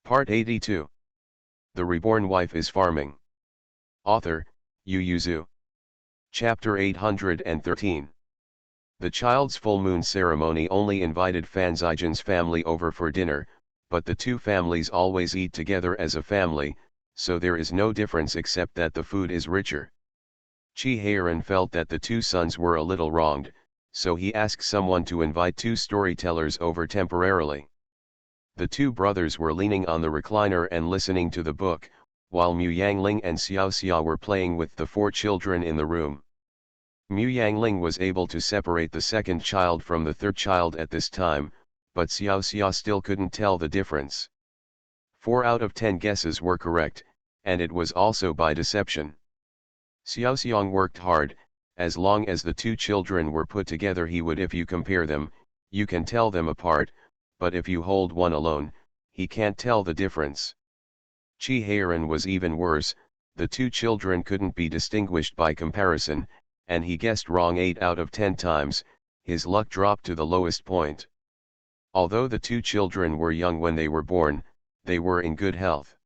Part 82. The Reborn Wife is Farming. Author, Yu Yuzu. Chapter 813. The child's full moon ceremony only invited Fanzaijan's family over for dinner, but the two families always eat together as a family, so there is no difference except that the food is richer. Chi Heiran felt that the two sons were a little wronged, so he asked someone to invite two storytellers over temporarily. The two brothers were leaning on the recliner and listening to the book, while Mu Yangling and Xiao Xia were playing with the four children in the room. Mu Yangling was able to separate the second child from the third child at this time, but Xiao Xia still couldn't tell the difference. 4 out of 10 guesses were correct, and it was also by deception. Xiao Xiang worked hard. As long as the two children were put together he would. If you compare them, you can tell them apart, but if you hold one alone, he can't tell the difference. Chi Heiran was even worse. The two children couldn't be distinguished by comparison, and he guessed wrong 8 out of 10 times. His luck dropped to the lowest point. Although the two children were young when they were born, they were in good health.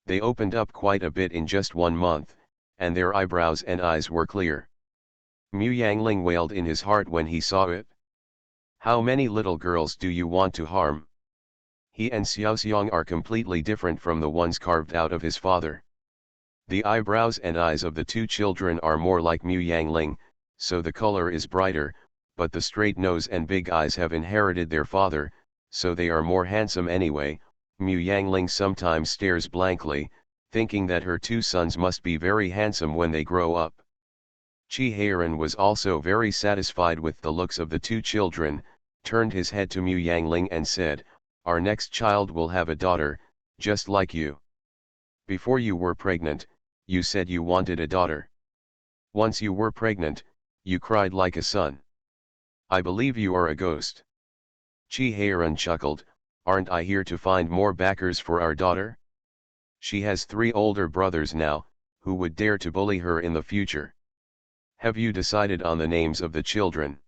They opened up quite a bit in just 1 month, and their eyebrows and eyes were clear. Mu Yangling wailed in his heart when he saw it. How many little girls do you want to harm? He and Xiao Xiang are completely different from the ones carved out of his father. The eyebrows and eyes of the two children are more like Mu Yangling, so the color is brighter, but the straight nose and big eyes have inherited their father, so they are more handsome anyway. Mu Yangling sometimes stares blankly, thinking that her two sons must be very handsome when they grow up. Chi Heiran was also very satisfied with the looks of the two children, turned his head to Mu Yangling and said, "Our next child will have a daughter, just like you. Before you were pregnant, you said you wanted a daughter. Once you were pregnant, you cried like a son. I believe you are a ghost." Chi Heiran chuckled, "Aren't I here to find more backers for our daughter? She has 3 older brothers now, who would dare to bully her in the future. Have you decided on the names of the children?"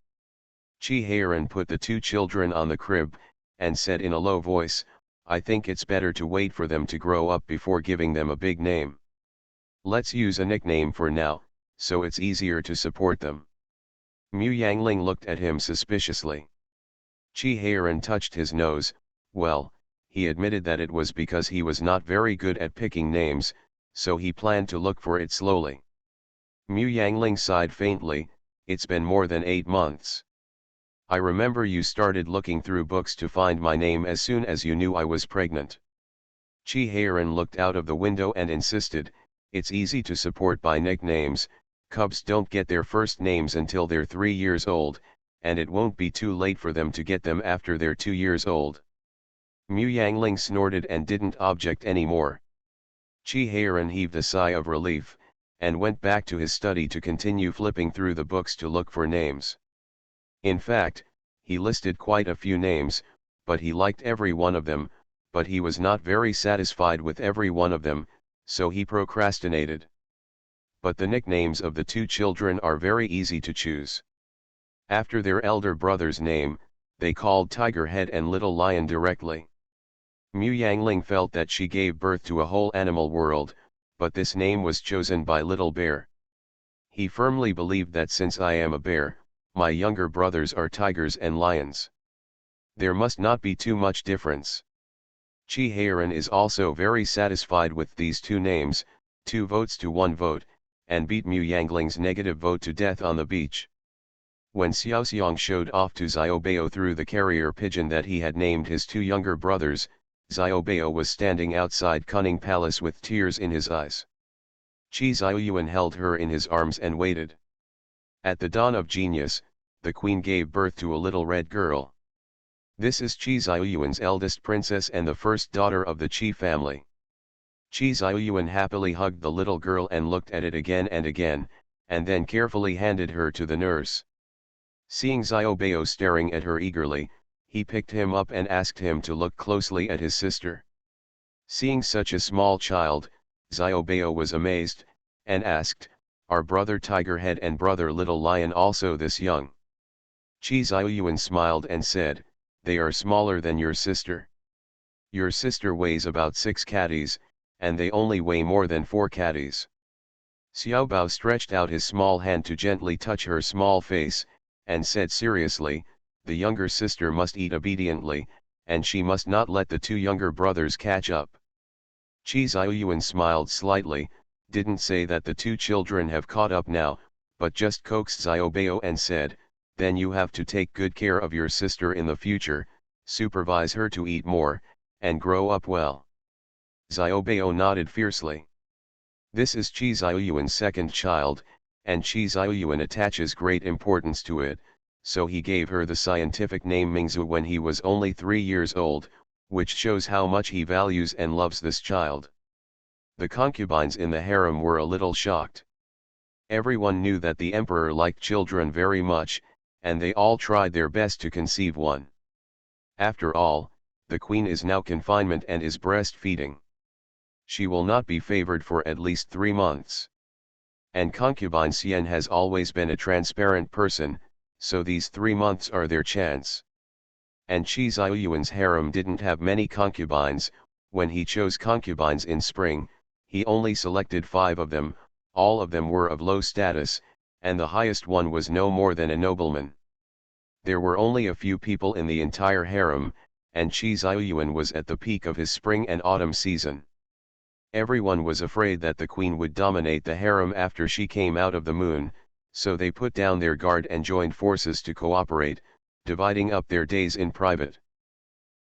Chi Heiran put the two children on the crib, and said in a low voice, "I think it's better to wait for them to grow up before giving them a big name. Let's use a nickname for now, so it's easier to support them." Mu Yangling looked at him suspiciously. Chi Heiran touched his nose. Well, he admitted that it was because he was not very good at picking names, so he planned to look for it slowly. Mu Yangling sighed faintly. "It's been more than 8 months. I remember you started looking through books to find my name as soon as you knew I was pregnant." Chi Heiran looked out of the window and insisted, "It's easy to support by nicknames. Cubs don't get their first names until they're 3 years old, and it won't be too late for them to get them after they're 2 years old." Mu Yangling snorted and didn't object anymore. Chi Heiran heaved a sigh of relief, and went back to his study to continue flipping through the books to look for names. In fact, he listed quite a few names, but he liked every one of them, but he was not very satisfied with every one of them, so he procrastinated. But the nicknames of the two children are very easy to choose. After their elder brother's name, they called Tiger Head and Little Lion directly. Mu Yangling felt that she gave birth to a whole animal world, but this name was chosen by Little Bear. He firmly believed that since I am a bear, my younger brothers are tigers and lions. There must not be too much difference. Chi Heiran is also very satisfied with these two names, 2 votes to 1 vote, and beat Mu Yangling's negative vote to death on the beach. When Xiao Xiang showed off to Xiaobao through the carrier pigeon that he had named his 2 younger brothers, Xiaobao was standing outside Cunning Palace with tears in his eyes. Qi Xiaoyuan held her in his arms and waited. At the dawn of genius, the queen gave birth to a little red girl. This is Qi Xiaoyuan's eldest princess and the first daughter of the Qi family. Qi Xiaoyuan happily hugged the little girl and looked at it again and again, and then carefully handed her to the nurse. Seeing Xiaobao staring at her eagerly, he picked him up and asked him to look closely at his sister. Seeing such a small child, Xiaobao was amazed, and asked, "Are brother Tiger Head and brother Little Lion also this young?" Qi Xiaoyuan smiled and said, "They are smaller than your sister." Your sister weighs about 6 caddies, and they only weigh more than 4 caddies. Xiaobao stretched out his small hand to gently touch her small face, and said seriously, the younger sister must eat obediently, and she must not let the 2 younger brothers catch up. Qi Xiaoyuan smiled slightly, didn't say that the 2 children have caught up now, but just coaxed Xiaobao and said, then you have to take good care of your sister in the future, supervise her to eat more, and grow up well. Xiaobao nodded fiercely. This is Qi Xiaoyuan's second child, and Qi Xiaoyuan attaches great importance to it, so he gave her the scientific name Mingzu when he was only 3 years old, which shows how much he values and loves this child. The concubines in the harem were a little shocked. Everyone knew that the emperor liked children very much, and they all tried their best to conceive one. After all, the queen is now confinement and is breastfeeding. She will not be favored for at least 3 months. And concubine Xian has always been a transparent person, so these 3 months are their chance. And Qi Xiaoyuan's harem didn't have many concubines. When he chose concubines in spring, he only selected 5 of them, all of them were of low status, and the highest one was no more than a nobleman. There were only a few people in the entire harem, and Qi Xiaoyuan was at the peak of his spring and autumn season. Everyone was afraid that the queen would dominate the harem after she came out of the moon, so they put down their guard and joined forces to cooperate, dividing up their days in private.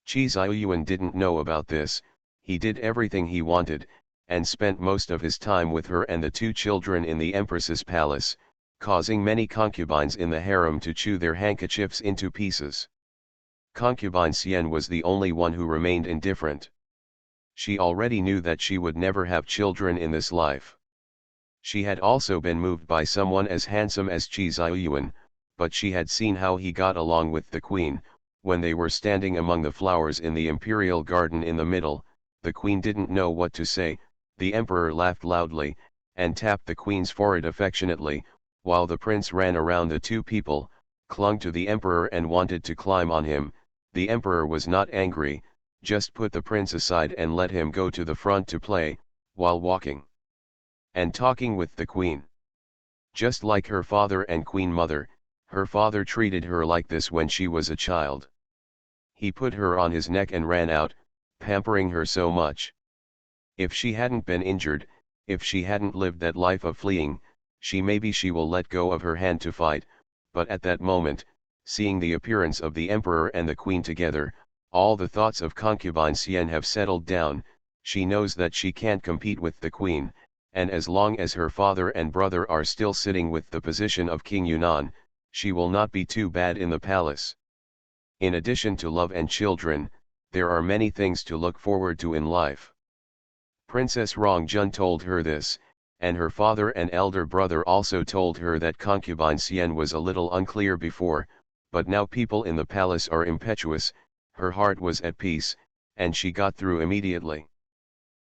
Qi Xiaoyuan didn't know about this. He did everything he wanted, and spent most of his time with her and the 2 children in the empress's palace, causing many concubines in the harem to chew their handkerchiefs into pieces. Concubine Xian was the only one who remained indifferent. She already knew that she would never have children in this life. She had also been moved by someone as handsome as Qi Xiaoyuan, but she had seen how he got along with the queen. When they were standing among the flowers in the imperial garden in the middle, the queen didn't know what to say. The emperor laughed loudly, and tapped the queen's forehead affectionately, while the prince ran around the 2 people, clung to the emperor and wanted to climb on him. The emperor was not angry, just put the prince aside and let him go to the front to play, while walking and talking with the queen. Just like her father and queen mother, her father treated her like this when she was a child. He put her on his neck and ran out, pampering her so much. If she hadn't been injured, if she hadn't lived that life of fleeing, maybe she will let go of her hand to fight, but at that moment, seeing the appearance of the emperor and the queen together, all the thoughts of concubine Xian have settled down. She knows that she can't compete with the queen, and as long as her father and brother are still sitting with the position of King Yunnan, she will not be too bad in the palace. In addition to love and children, there are many things to look forward to in life. Princess Rongjun told her this, and her father and elder brother also told her that concubine Xian was a little unclear before, but now people in the palace are impetuous. Her heart was at peace, and she got through immediately.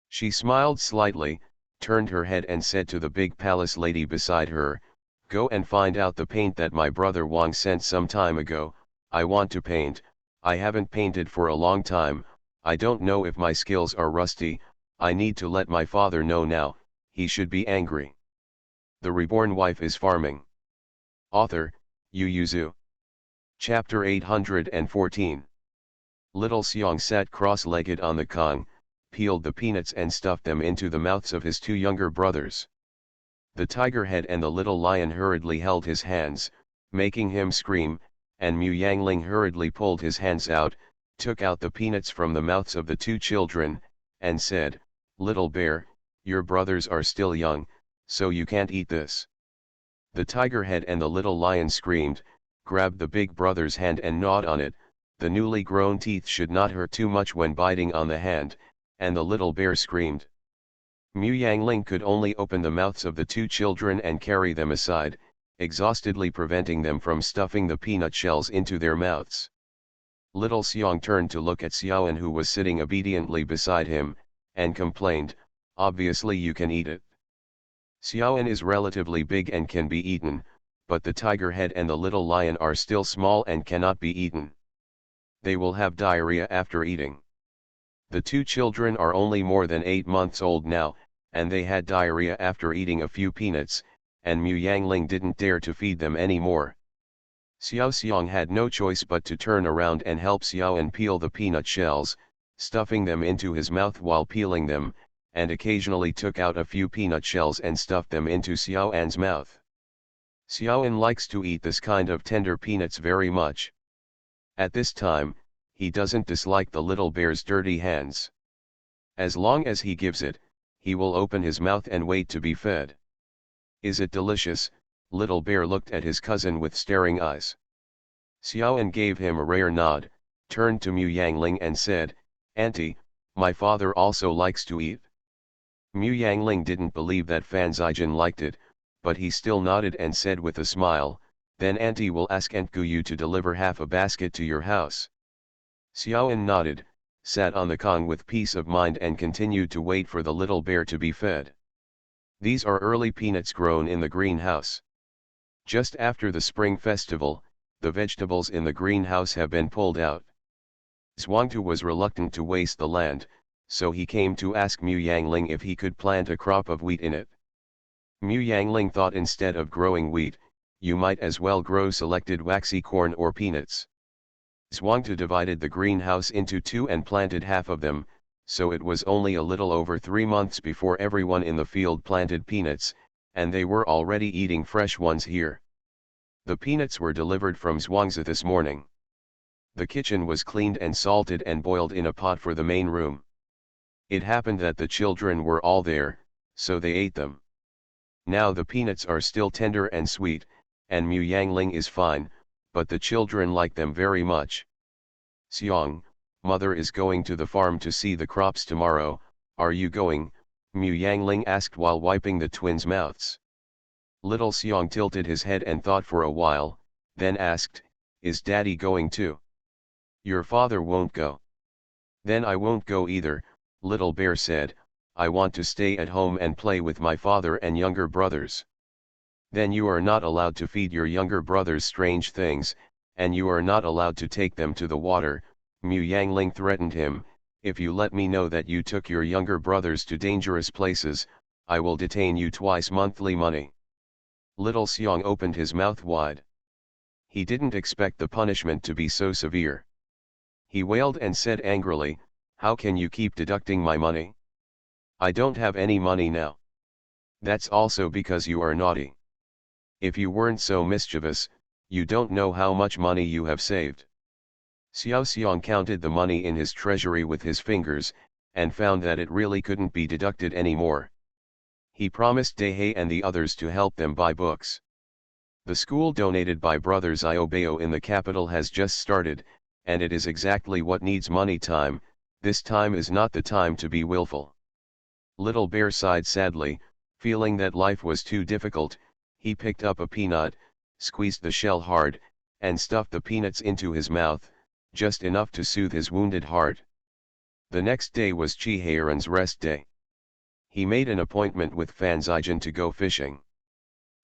She smiled slightly, turned her head and said to the big palace lady beside her, "Go and find out the paint that my brother Wang sent some time ago. I want to paint. I haven't painted for a long time. I don't know if my skills are rusty. I need to let my father know now. He should be angry." The Reborn Wife is Farming. Author, Yu Yuzu. Chapter 814. Little Xiong sat cross-legged on the kong, peeled the peanuts and stuffed them into the mouths of his 2 younger brothers. The tiger head and the little lion hurriedly held his hands, making him scream, and Mu Yangling hurriedly pulled his hands out, took out the peanuts from the mouths of the 2 children, and said, "Little bear, your brothers are still young, so you can't eat this." The tiger head and the little lion screamed, grabbed the big brother's hand and gnawed on it. The newly grown teeth should not hurt too much when biting on the hand, and the little bear screamed. Mu Yangling could only open the mouths of the 2 children and carry them aside, exhaustedly preventing them from stuffing the peanut shells into their mouths. Little Xiong turned to look at Xiaoan, who was sitting obediently beside him, and complained, "Obviously you can eat it." Xiaoan is relatively big and can be eaten, but the tiger head and the little lion are still small and cannot be eaten. They will have diarrhea after eating. The two children are only more than 8 months old now, and they had diarrhea after eating a few peanuts, and Mu Yangling didn't dare to feed them anymore. Xiao Xiang had no choice but to turn around and help Xiaoan peel the peanut shells, stuffing them into his mouth while peeling them, and occasionally took out a few peanut shells and stuffed them into Xiaoan's mouth. Xiaoan likes to eat this kind of tender peanuts very much. At this time, he doesn't dislike the little bear's dirty hands. As long as he gives it, he will open his mouth and wait to be fed. Is it delicious? Little bear looked at his cousin with staring eyes. Xiaoan gave him a rare nod, turned to Mu Yangling and said, "Auntie, my father also likes to eat." Mu Yangling didn't believe that Fan Zijin liked it, but he still nodded and said with a smile, "Then Auntie will ask Aunt Guyu to deliver half a basket to your house." Xiaoan nodded, sat on the Kong with peace of mind and continued to wait for the little bear to be fed. These are early peanuts grown in the greenhouse. Just after the spring festival, the vegetables in the greenhouse have been pulled out. Zhuangtu was reluctant to waste the land, so he came to ask Mu Yangling if he could plant a crop of wheat in it. Mu Yangling thought instead of growing wheat, you might as well grow selected waxy corn or peanuts. Zhuangtu divided the greenhouse into two and planted half of them, so it was only a little over 3 months before everyone in the field planted peanuts, and they were already eating fresh ones here. The peanuts were delivered from Zhuangzi this morning. The kitchen was cleaned and salted and boiled in a pot for the main room. It happened that the children were all there, so they ate them. Now the peanuts are still tender and sweet, and Mu Yangling is fine, but the children like them very much. "Xiang, mother is going to the farm to see the crops tomorrow, are you going?" Mu Yangling asked while wiping the twins' mouths. Little Xiang tilted his head and thought for a while, then asked, "Is Daddy going too?" "Your father won't go." "Then I won't go either," Little Bear said, "I want to stay at home and play with my father and younger brothers." "Then you are not allowed to feed your younger brothers strange things, and you are not allowed to take them to the water," Mu Yangling threatened him. "If you let me know that you took your younger brothers to dangerous places, I will detain you twice monthly money." Little Xiang opened his mouth wide. He didn't expect the punishment to be so severe. He wailed and said angrily, "How can you keep deducting my money? I don't have any money now." "That's also because you are naughty. If you weren't so mischievous, you don't know how much money you have saved." Xiao Xiang counted the money in his treasury with his fingers, and found that it really couldn't be deducted anymore. He promised Dehei and the others to help them buy books. The school donated by Brothers Iobeo in the capital has just started, and it is exactly what needs money time. This time is not the time to be willful. Little Bear sighed sadly, feeling that life was too difficult. He picked up a peanut, squeezed the shell hard, and stuffed the peanuts into his mouth, just enough to soothe his wounded heart. The next day was Chi Heiran's rest day. He made an appointment with Fan Zijin to go fishing.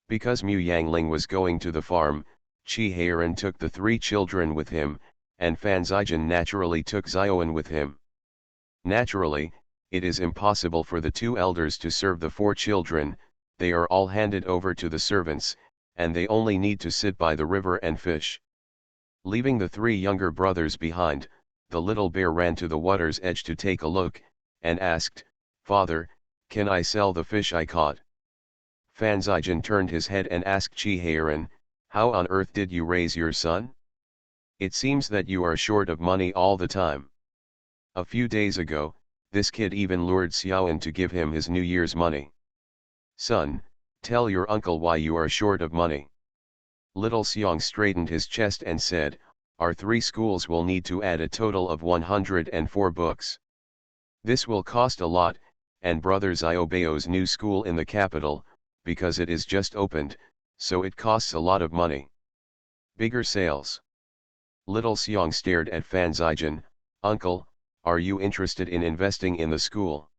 Because Mu Yangling was going to the farm, Chi Heiran took the 3 children with him, and Fan Zijin naturally took Zioan with him. Naturally, it is impossible for the 2 elders to serve the 4 children, they are all handed over to the servants, and they only need to sit by the river and fish. Leaving the 3 younger brothers behind, the little bear ran to the water's edge to take a look, and asked, "Father, can I sell the fish I caught?" Fan Zijin turned his head and asked Chi Heiran, "How on earth did you raise your son? It seems that you are short of money all the time. A few days ago, this kid even lured Xiaoan to give him his New Year's money. Son, tell your uncle why you are short of money." Little Xiang straightened his chest and said, "Our 3 schools will need to add a total of 104 books. This will cost a lot, and Brothers Iobeo's new school in the capital, because it is just opened, so it costs a lot of money. Bigger sales." Little Xiang stared at Fan Zijin, "Uncle, are you interested in investing in the school?"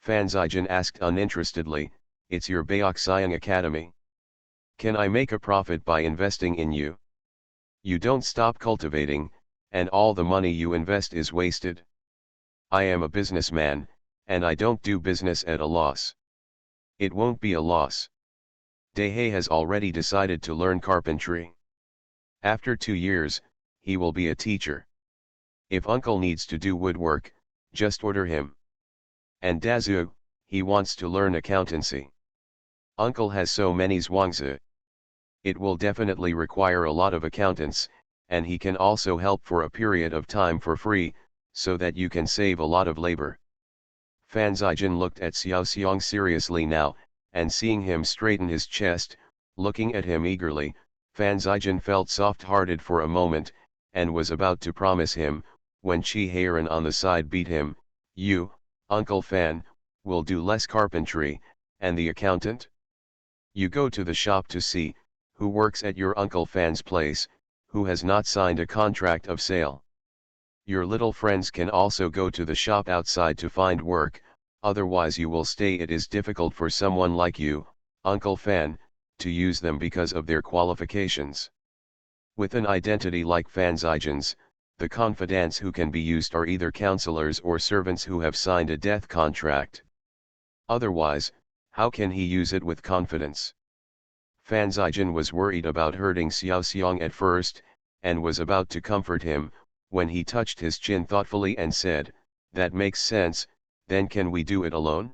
Fan Zijin asked uninterestedly, "It's your Baoxiang Academy. Can I make a profit by investing in you? You don't stop cultivating, and all the money you invest is wasted." I am a businessman, and I don't do business at a loss. It won't be a loss. Daehye has already decided to learn carpentry. After 2 years, he will be a teacher. If uncle needs to do woodwork, just order him. And Dazu, he wants to learn accountancy. Uncle has so many zhuangzi. It will definitely require a lot of accountants, and he can also help for a period of time for free, so that you can save a lot of labor. Fan Zijin looked at Xiao Xiang seriously now, and seeing him straighten his chest, looking at him eagerly, Fan Zijin felt soft-hearted for a moment, and was about to promise him, when Chi Heiran on the side beat him, "You, Uncle Fan, will do less carpentry, and the accountant? You go to the shop to see, who works at your Uncle Fan's place, who has not signed a contract of sale. Your little friends can also go to the shop outside to find work, otherwise you will stay. It is difficult for someone like you, Uncle Fan, to use them because of their qualifications. With an identity like Fan Zijin's, the confidants who can be used are either counselors or servants who have signed a death contract. Otherwise, how can he use it with confidence?" Fan Zijin was worried about hurting Xiao Xiang at first, and was about to comfort him, when he touched his chin thoughtfully and said, "That makes sense. Then can we do it alone?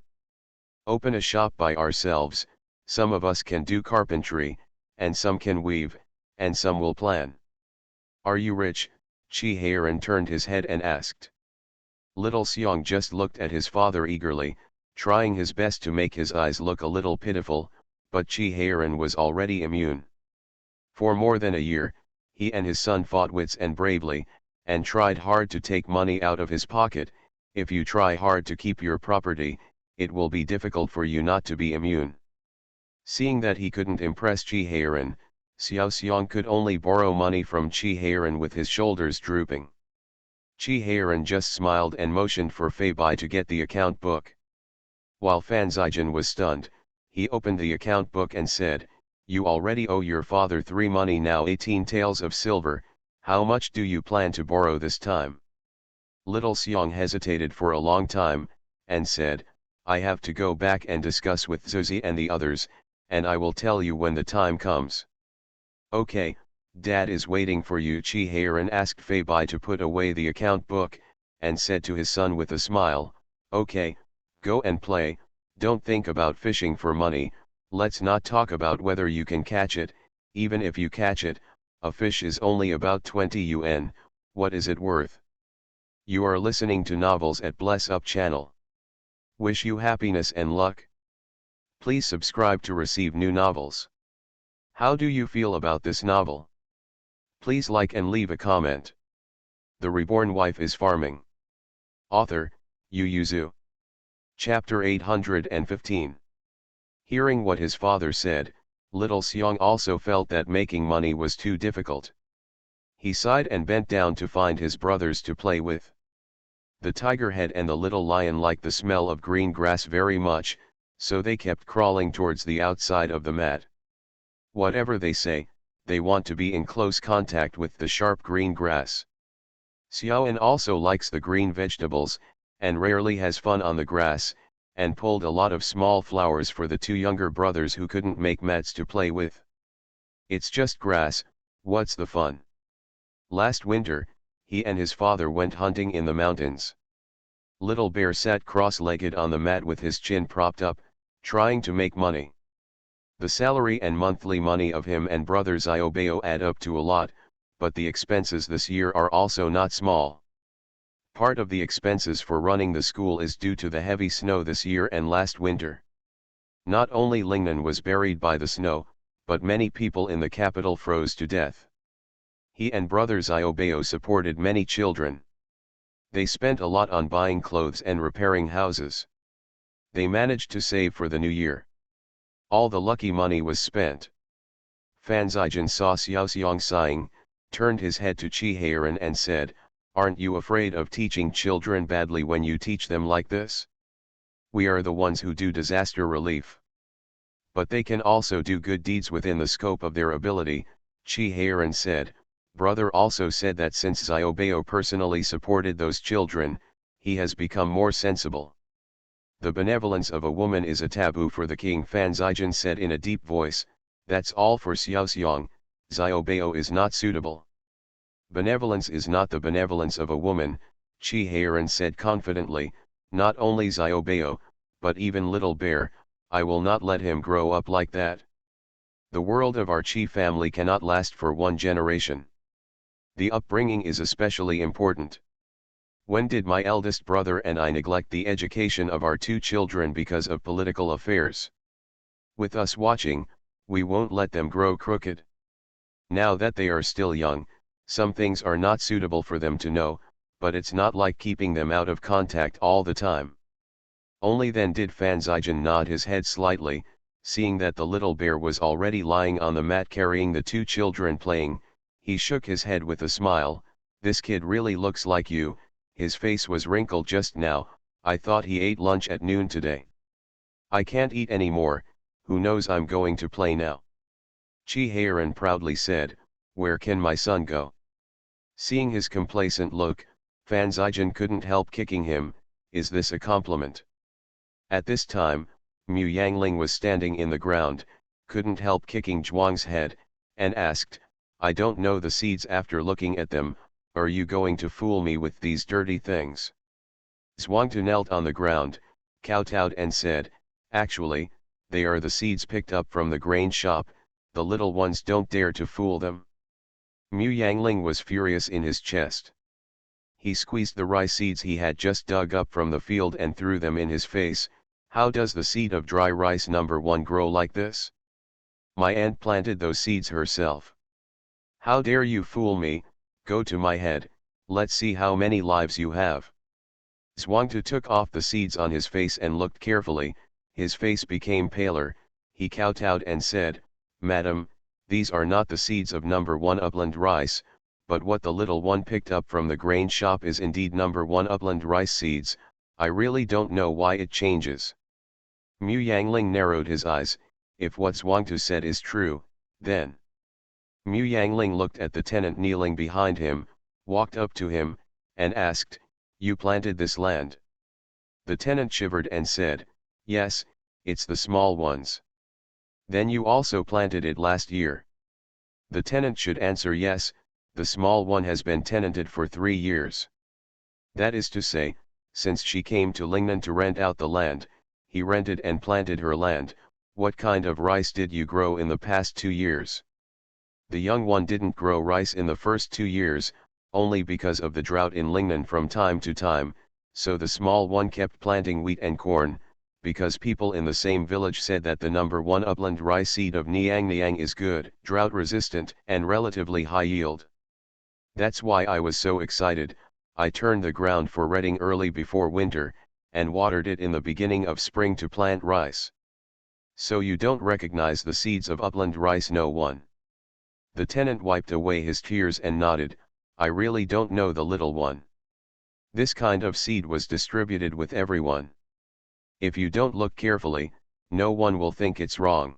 Open a shop by ourselves. Some of us can do carpentry, and some can weave, and some will plan." "Are you rich?" Chi Heiran turned his head and asked. Little Xiang just looked at his father eagerly, trying his best to make his eyes look a little pitiful, but Chi Heiran was already immune. For more than a year, he and his son fought wits and bravely, and tried hard to take money out of his pocket. If you try hard to keep your property, it will be difficult for you not to be immune. Seeing that he couldn't impress Chi Heiran, Xiao Xiang could only borrow money from Chi Heiran with his shoulders drooping. Chi Heiran just smiled and motioned for Fei Bai to get the account book. While Fan Zijin was stunned, he opened the account book and said, "You already owe your father 3 money now 18 taels of silver. How much do you plan to borrow this time?" Little Xiang hesitated for a long time, and said, "I have to go back and discuss with Zuzi and the others, and I will tell you when the time comes." "Okay, Dad is waiting for you." Chi Heiran asked Fei Bai to put away the account book, and said to his son with a smile, "Okay, go and play, don't think about fishing for money. Let's not talk about whether you can catch it. Even if you catch it, a fish is only about 20 yuan, what is it worth?" You are listening to Novels at Bless Up channel. Wish you happiness and luck. Please subscribe to receive new novels. How do you feel about this novel? Please like and leave a comment. The Reborn Wife is Farming. Author, Yu Yuzu. Chapter 815. Hearing what his father said, little Xiang also felt that making money was too difficult. He sighed and bent down to find his brothers to play with. The tiger head and the little lion liked the smell of green grass very much, so they kept crawling towards the outside of the mat. Whatever they say, they want to be in close contact with the sharp green grass. Xiaoan also likes the green vegetables, and rarely has fun on the grass, and pulled a lot of small flowers for the 2 younger brothers who couldn't make mats to play with. It's just grass, what's the fun? Last winter, he and his father went hunting in the mountains. Little Bear sat cross-legged on the mat with his chin propped up, trying to make money. The salary and monthly money of him and brother Xiaobao add up to a lot, but the expenses this year are also not small. Part of the expenses for running the school is due to the heavy snow this year and last winter. Not only Lingnan was buried by the snow, but many people in the capital froze to death. He and brother Xiaobao supported many children. They spent a lot on buying clothes and repairing houses. They managed to save for the new year. All the lucky money was spent. Fan Zijin saw Xiao Xiang sighing, turned his head to Chi Heiran and said, "Aren't you afraid of teaching children badly when you teach them like this? We are the ones who do disaster relief. But they can also do good deeds within the scope of their ability." Chi Heiran said, "Brother also said that since Xiaobao personally supported those children, he has become more sensible. The benevolence of a woman is a taboo for the king, Fan Zijian said in a deep voice. That's all for Xiaoxiang, Xiaobao is not suitable. Benevolence is not the benevolence of a woman, Qi Heiran said confidently. Not only Xiaobao, but even Little Bear, I will not let him grow up like that. The world of our Qi family cannot last for one generation. The upbringing is especially important. When did my eldest brother and I neglect the education of our two children because of political affairs? With us watching, we won't let them grow crooked. Now that they are still young, some things are not suitable for them to know, but it's not like keeping them out of contact all the time. Only then did Fan Zijian nod his head slightly, seeing that the little bear was already lying on the mat carrying the two children playing. He shook his head with a smile. This kid really looks like you. His face was wrinkled just now. I thought he ate lunch at noon today. I can't eat any more, who knows, I'm going to play now. Qi Heiran proudly said, where can my son go? Seeing his complacent look, Fan Zijian couldn't help kicking him. Is this a compliment? At this time, Mu Yangling was standing in the ground, couldn't help kicking Zhuang's head, and asked, I don't know the seeds. After looking at them, are you going to fool me with these dirty things? Zhuangtu knelt on the ground, kowtowed and said, actually, they are the seeds picked up from the grain shop, the little ones don't dare to fool them. Mu Yangling was furious in his chest. He squeezed the rice seeds he had just dug up from the field and threw them in his face. How does the seed of dry rice number 1 grow like this? My aunt planted those seeds herself. How dare you fool me? Go to my head, let's see how many lives you have. Zhuangtu took off the seeds on his face and looked carefully. His face became paler. He kowtowed and said, Madam, these are not the seeds of number 1 upland rice, but what the little one picked up from the grain shop is indeed number 1 upland rice seeds. I really don't know why it changes. Mu Yangling narrowed his eyes. If what Zhuangtu said is true, then. Mu Yangling looked at the tenant kneeling behind him, walked up to him, and asked, you planted this land? The tenant shivered and said, yes, it's the small ones. Then you also planted it last year. The tenant should answer yes, the small one has been tenanted for 3 years. That is to say, since she came to Lingnan to rent out the land, he rented and planted her land. What kind of rice did you grow in the past 2 years? The young one didn't grow rice in the first 2 years, only because of the drought in Lingnan from time to time, so the small one kept planting wheat and corn, because people in the same village said that the number 1 upland rice seed of Niang is good, drought resistant, and relatively high yield. That's why I was so excited. I turned the ground for retting early before winter, and watered it in the beginning of spring to plant rice. So you don't recognize the seeds of upland rice? No one. The tenant wiped away his tears and nodded, I really don't know the little one. This kind of seed was distributed with everyone. If you don't look carefully, no one will think it's wrong.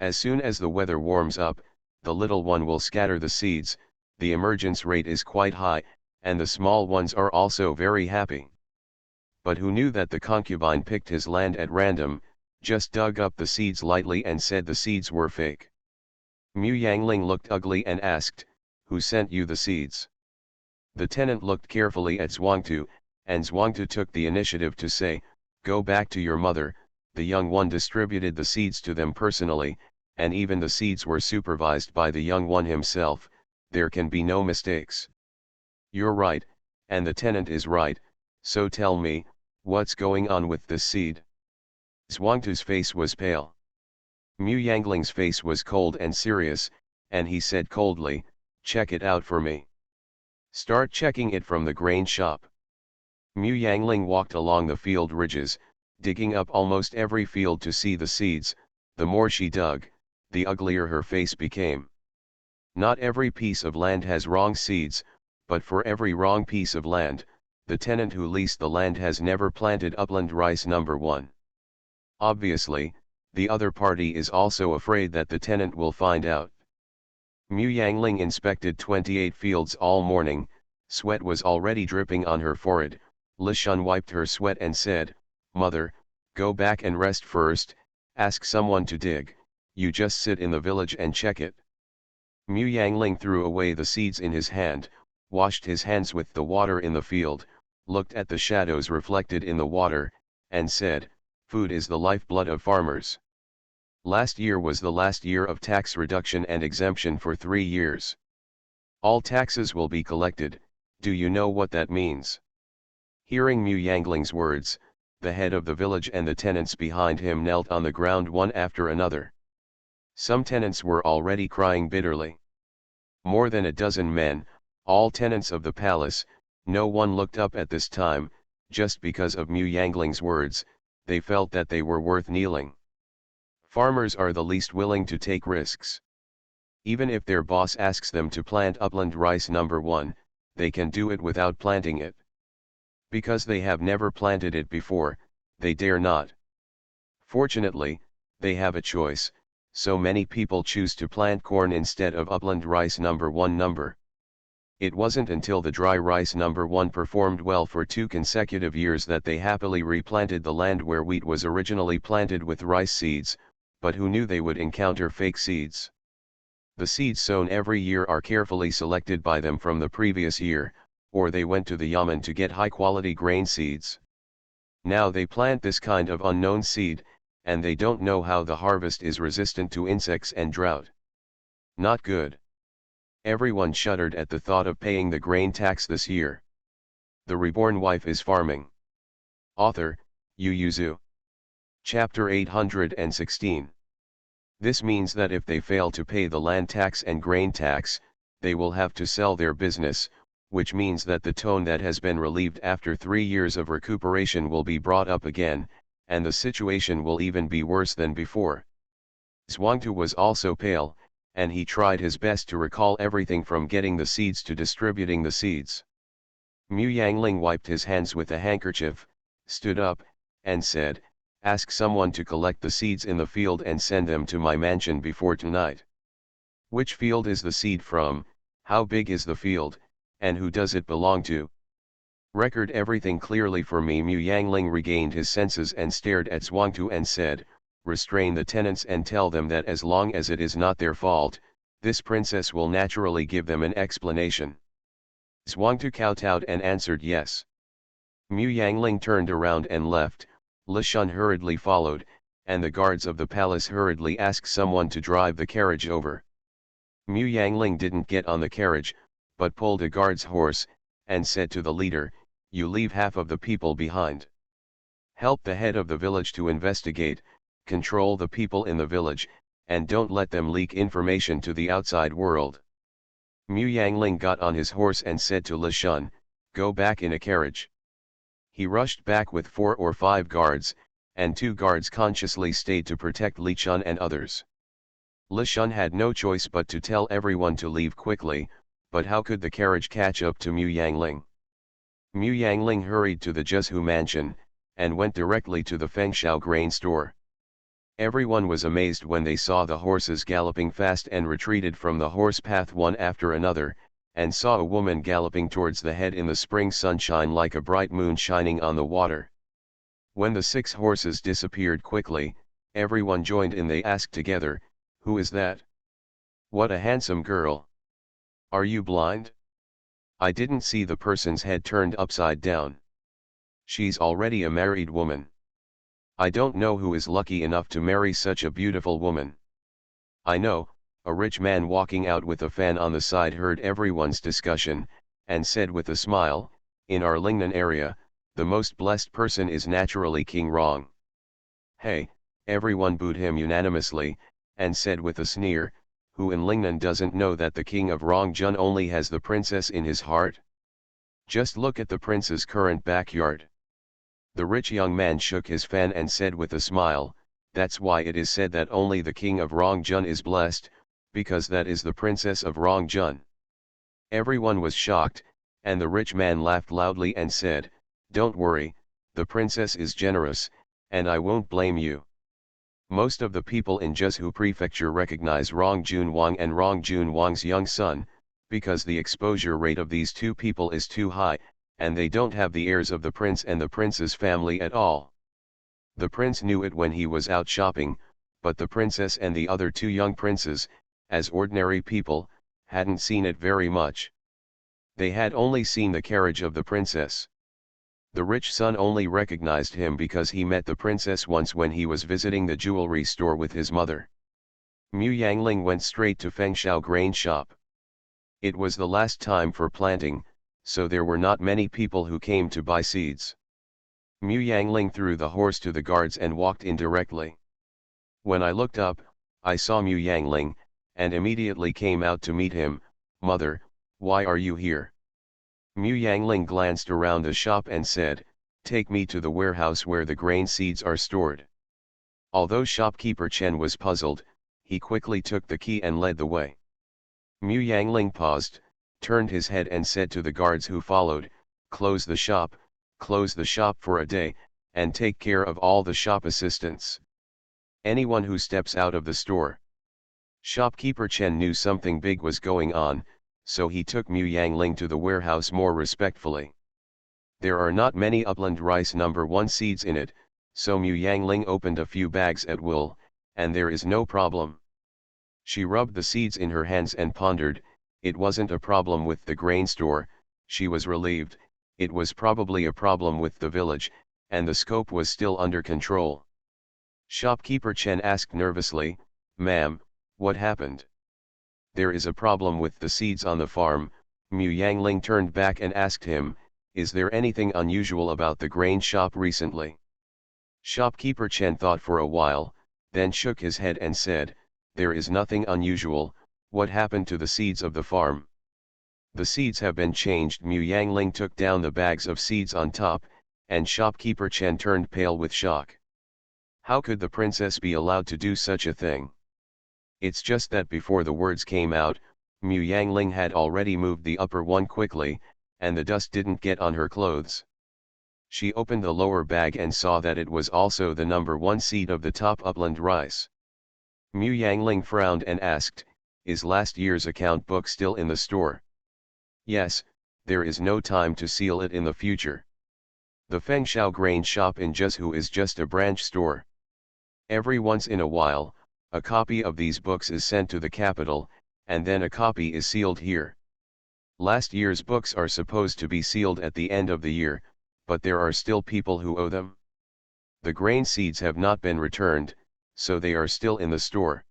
As soon as the weather warms up, the little one will scatter the seeds. The emergence rate is quite high, and the small ones are also very happy. But who knew that the concubine picked his land at random, just dug up the seeds lightly and said the seeds were fake? Mu Yangling looked ugly and asked, who sent you the seeds? The tenant looked carefully at Zhuangtu, and Zhuangtu took the initiative to say, go back to your mother. The young one distributed the seeds to them personally, and even the seeds were supervised by the young one himself. There can be no mistakes. You're right, and the tenant is right, so tell me, what's going on with this seed? Zhuangtu's face was pale. Mu Yangling's face was cold and serious, and he said coldly, check it out for me. Start checking it from the grain shop. Mu Yangling walked along the field ridges, digging up almost every field to see the seeds. The more she dug, the uglier her face became. Not every piece of land has wrong seeds, but for every wrong piece of land, the tenant who leased the land has never planted upland rice number 1. Obviously, the other party is also afraid that the tenant will find out. Mu Yangling inspected 28 fields all morning. Sweat was already dripping on her forehead. Lishun wiped her sweat and said, "Mother, go back and rest first, ask someone to dig, you just sit in the village and check it." Mu Yangling threw away the seeds in his hand, washed his hands with the water in the field, looked at the shadows reflected in the water, and said, "Food is the lifeblood of farmers. Last year was the last year of tax reduction and exemption for 3 years. All taxes will be collected. Do you know what that means?" Hearing Mu Yangling's words, the head of the village and the tenants behind him knelt on the ground one after another. Some tenants were already crying bitterly. More than a dozen men, all tenants of the palace, no one looked up at this time, just because of Mu Yangling's words, they felt that they were worth kneeling. Farmers are the least willing to take risks. Even if their boss asks them to plant upland rice number 1, they can do it without planting it. Because they have never planted it before, they dare not. Fortunately, they have a choice, so many people choose to plant corn instead of upland rice number 1 number. It wasn't until the dry rice number 1 performed well for 2 consecutive years that they happily replanted the land where wheat was originally planted with rice seeds, but who knew they would encounter fake seeds? The seeds sown every year are carefully selected by them from the previous year, or they went to the yamen to get high-quality grain seeds. Now they plant this kind of unknown seed, and they don't know how the harvest is resistant to insects and drought. Not good. Everyone shuddered at the thought of paying the grain tax this year. The Reborn Wife is Farming. Author, Yu Yuzu. Chapter 816. This means that if they fail to pay the land tax and grain tax, they will have to sell their business, which means that the tone that has been relieved after 3 years of recuperation will be brought up again, and the situation will even be worse than before. Zhuangtu was also pale, and he tried his best to recall everything from getting the seeds to distributing the seeds. Mu Yangling wiped his hands with a handkerchief, stood up, and said, "Ask someone to collect the seeds in the field and send them to my mansion before tonight. Which field is the seed from, how big is the field, and who does it belong to? Record everything clearly for me." Mu Yangling regained his senses and stared at Zhuangtu and said, "Restrain the tenants and tell them that as long as it is not their fault, this princess will naturally give them an explanation." Zhuangtu kowtowed and answered yes. Mu Yangling turned around and left, Lishun hurriedly followed, and the guards of the palace hurriedly asked someone to drive the carriage over. Mu Yangling didn't get on the carriage, but pulled a guard's horse, and said to the leader, "You leave half of the people behind. Help the head of the village to investigate, control the people in the village, and don't let them leak information to the outside world." Mu Yangling got on his horse and said to Lishun, "Go back in a carriage." He rushed back with 4 or 5 guards, and 2 guards consciously stayed to protect Lichun and others. Lishun had no choice but to tell everyone to leave quickly, but how could the carriage catch up to Mu Yangling? Mu Yangling hurried to the Jezhu mansion, and went directly to the Fengshao grain store. Everyone was amazed when they saw the horses galloping fast and retreated from the horse path one after another, and saw a woman galloping towards the head in the spring sunshine like a bright moon shining on the water. When the 6 horses disappeared quickly, everyone joined in. They asked together, "Who is that? What a handsome girl! Are you blind? I didn't see the person's head turned upside down. She's already a married woman. I don't know who is lucky enough to marry such a beautiful woman." "I know," a rich man walking out with a fan on the side heard everyone's discussion, and said with a smile, "In our Lingnan area, the most blessed person is naturally King Rong." "Hey," everyone booed him unanimously, and said with a sneer, "Who in Lingnan doesn't know that the king of Rongjun only has the princess in his heart? Just look at the prince's current backyard." The rich young man shook his fan and said with a smile, "That's why it is said that only the king of Rongjun is blessed, because that is the princess of Rongjun." Everyone was shocked, and the rich man laughed loudly and said, "Don't worry, the princess is generous, and I won't blame you. Most of the people in Jezhu prefecture recognize Rongjun Wang and Rongjun Wang's young son, because the exposure rate of these 2 people is too high, and they don't have the heirs of the prince and the prince's family at all. The prince knew it when he was out shopping, but the princess and the other two young princes, as ordinary people, hadn't seen it very much. They had only seen the carriage of the princess. The rich son only recognized him because he met the princess once when he was visiting the jewelry store with his mother. Mu Yangling went straight to Feng Shao grain shop. It was the last time for planting, so there were not many people who came to buy seeds. Mu Yangling threw the horse to the guards and walked in directly. When I looked up, I saw Mu Yangling, and immediately came out to meet him. "Mother, why are you here?" Mu Yangling glanced around the shop and said, "Take me to the warehouse where the grain seeds are stored." Although shopkeeper Chen was puzzled, he quickly took the key and led the way. Mu Yangling paused, turned his head and said to the guards who followed, close the shop for a day, and take care of all the shop assistants. Anyone who steps out of the store." Shopkeeper Chen knew something big was going on, so he took Mu Yangling to the warehouse more respectfully. There are not many upland rice number 1 seeds in it, so Mu Yangling opened a few bags at will, and there is no problem. She rubbed the seeds in her hands and pondered. It wasn't a problem with the grain store, she was relieved. It was probably a problem with the village, and the scope was still under control. Shopkeeper Chen asked nervously, "Ma'am, what happened?" "There is a problem with the seeds on the farm." Mu Yangling turned back and asked him, "Is there anything unusual about the grain shop recently?" Shopkeeper Chen thought for a while, then shook his head and said, "There is nothing unusual. What happened to the seeds of the farm?" "The seeds have been changed." Mu Yangling took down the bags of seeds on top, and shopkeeper Chen turned pale with shock. How could the princess be allowed to do such a thing? It's just that before the words came out, Mu Yangling had already moved the upper one quickly, and the dust didn't get on her clothes. She opened the lower bag and saw that it was also the number 1 seed of the top upland rice. Mu Yangling frowned and asked, "Is last year's account book still in the store?" "Yes, there is no time to seal it in the future. The Feng Shao grain shop in Zhezhou is just a branch store. Every once in a while, a copy of these books is sent to the capital, and then a copy is sealed here. Last year's books are supposed to be sealed at the end of the year, but there are still people who owe them. The grain seeds have not been returned, so they are still in the store.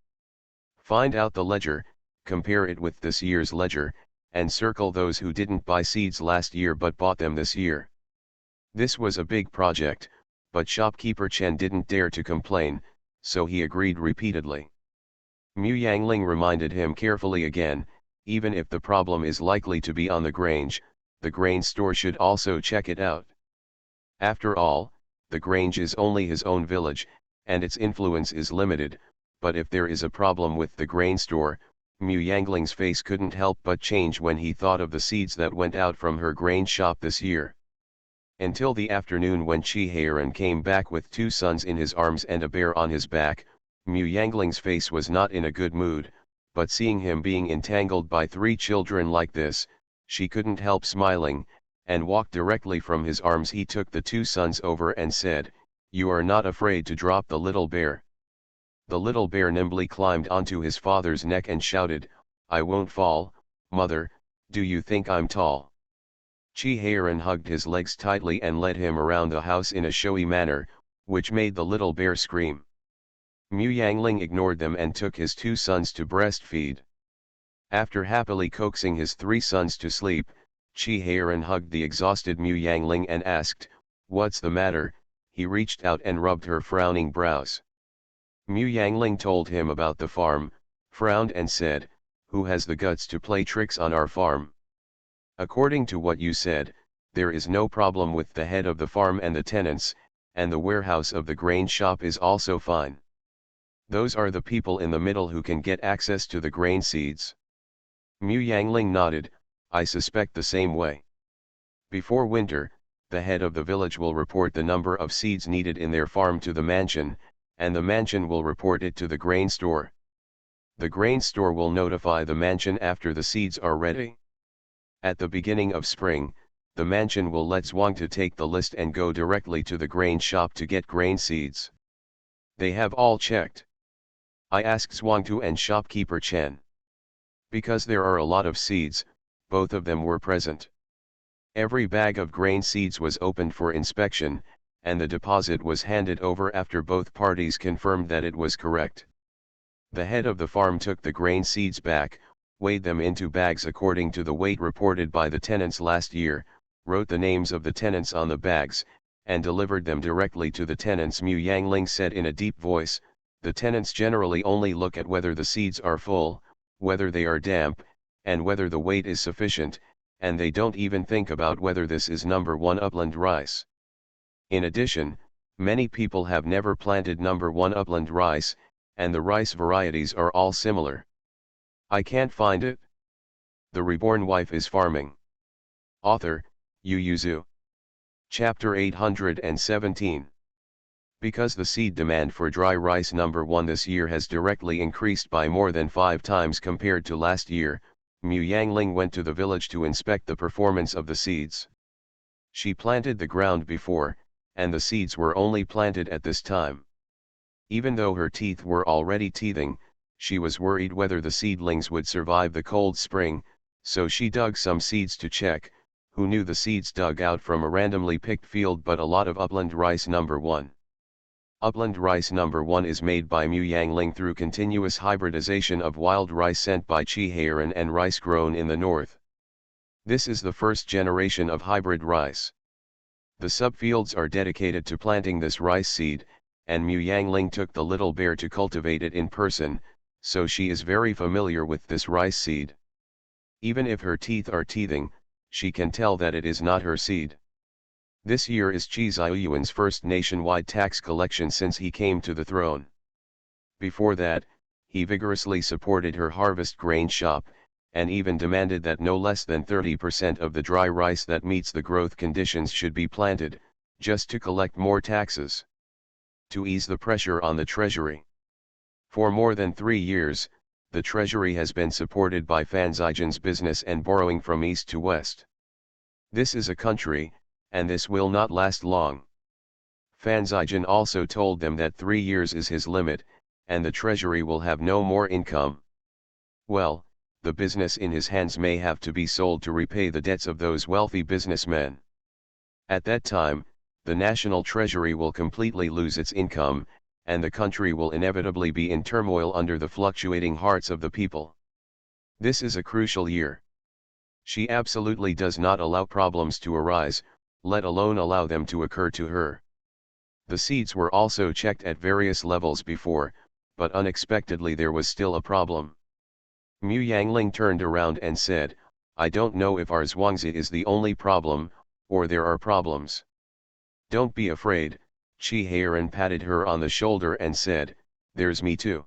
Find out the ledger, compare it with this year's ledger, and circle those who didn't buy seeds last year but bought them this year." This was a big project, but shopkeeper Chen didn't dare to complain, so he agreed repeatedly. Mu Yangling reminded him carefully again, even if the problem is likely to be on the Grange, the grain store should also check it out. After all, the Grange is only his own village, and its influence is limited, but if there is a problem with the grain store, Mu Yangling's face couldn't help but change when he thought of the seeds that went out from her grain shop this year. Until the afternoon when Chi Heiran came back with 2 sons in his arms and a bear on his back, Mu Yangling's face was not in a good mood, but seeing him being entangled by 3 children like this, she couldn't help smiling, and walked directly from his arms. He took the 2 sons over and said, "You are not afraid to drop the little bear?" The little bear nimbly climbed onto his father's neck and shouted, "I won't fall, mother, do you think I'm tall?" Chi Heiran hugged his legs tightly and led him around the house in a showy manner, which made the little bear scream. Mu Yangling ignored them and took his 2 sons to breastfeed. After happily coaxing his 3 sons to sleep, Chi Heiran hugged the exhausted Mu Yangling and asked, "What's the matter?" He reached out and rubbed her frowning brows. Mu Yangling told him about the farm, frowned and said, "Who has the guts to play tricks on our farm?" "According to what you said, there is no problem with the head of the farm and the tenants, and the warehouse of the grain shop is also fine. Those are the people in the middle who can get access to the grain seeds." Mu Yangling nodded, "I suspect the same way. Before winter, the head of the village will report the number of seeds needed in their farm to the mansion, and the mansion will report it to the grain store. The grain store will notify the mansion after the seeds are ready. At the beginning of spring, the mansion will let Zhuang to take the list and go directly to the grain shop to get grain seeds. They have all checked. I asked Zhuangtu and shopkeeper Chen. Because there are a lot of seeds, both of them were present. Every bag of grain seeds was opened for inspection, and the deposit was handed over after both parties confirmed that it was correct. The head of the farm took the grain seeds back, weighed them into bags according to the weight reported by the tenants last year, wrote the names of the tenants on the bags, and delivered them directly to the tenants. Mu Yangling said in a deep voice, "The tenants generally only look at whether the seeds are full, whether they are damp, and whether the weight is sufficient, and they don't even think about whether this is number 1 upland rice. In addition, many people have never planted number 1 upland rice, and the rice varieties are all similar. I can't find it." The Reborn Wife is Farming. Author, Yu Yuzu. Chapter 817. Because the seed demand for dry rice number 1 this year has directly increased by more than 5 times compared to last year, Mu Yangling went to the village to inspect the performance of the seeds. She planted the ground before, and the seeds were only planted at this time. Even though her teeth were already teething, she was worried whether the seedlings would survive the cold spring, so she dug some seeds to check. Who knew the seeds dug out from a randomly picked field, but a lot of upland rice number 1. Upland rice number 1 is made by Mu Yangling through continuous hybridization of wild rice sent by Qi Heiran and rice grown in the north. This is the first generation of hybrid rice. The subfields are dedicated to planting this rice seed, and Mu Yangling took the little bear to cultivate it in person, so she is very familiar with this rice seed. Even if her teeth are teething, she can tell that it is not her seed. This year is Qi Ziyuan's first nationwide tax collection since he came to the throne. Before that, he vigorously supported her harvest grain shop, and even demanded that no less than 30% of the dry rice that meets the growth conditions should be planted, just to collect more taxes. To ease the pressure on the treasury. For more than 3 years, the treasury has been supported by Fan Zijian's business and borrowing from east to west. This is a country, and this will not last long. Fan Zijian also told them that 3 years is his limit, and the treasury will have no more income. Well, the business in his hands may have to be sold to repay the debts of those wealthy businessmen. At that time, the national treasury will completely lose its income, and the country will inevitably be in turmoil under the fluctuating hearts of the people. This is a crucial year. She absolutely does not allow problems to arise, let alone allow them to occur to her. The seeds were also checked at various levels before, but unexpectedly there was still a problem. Mu Yangling turned around and said, "I don't know if our Zhuangzi is the only problem, or there are problems." "Don't be afraid," Qi Heiran patted her on the shoulder and said, "There's me too.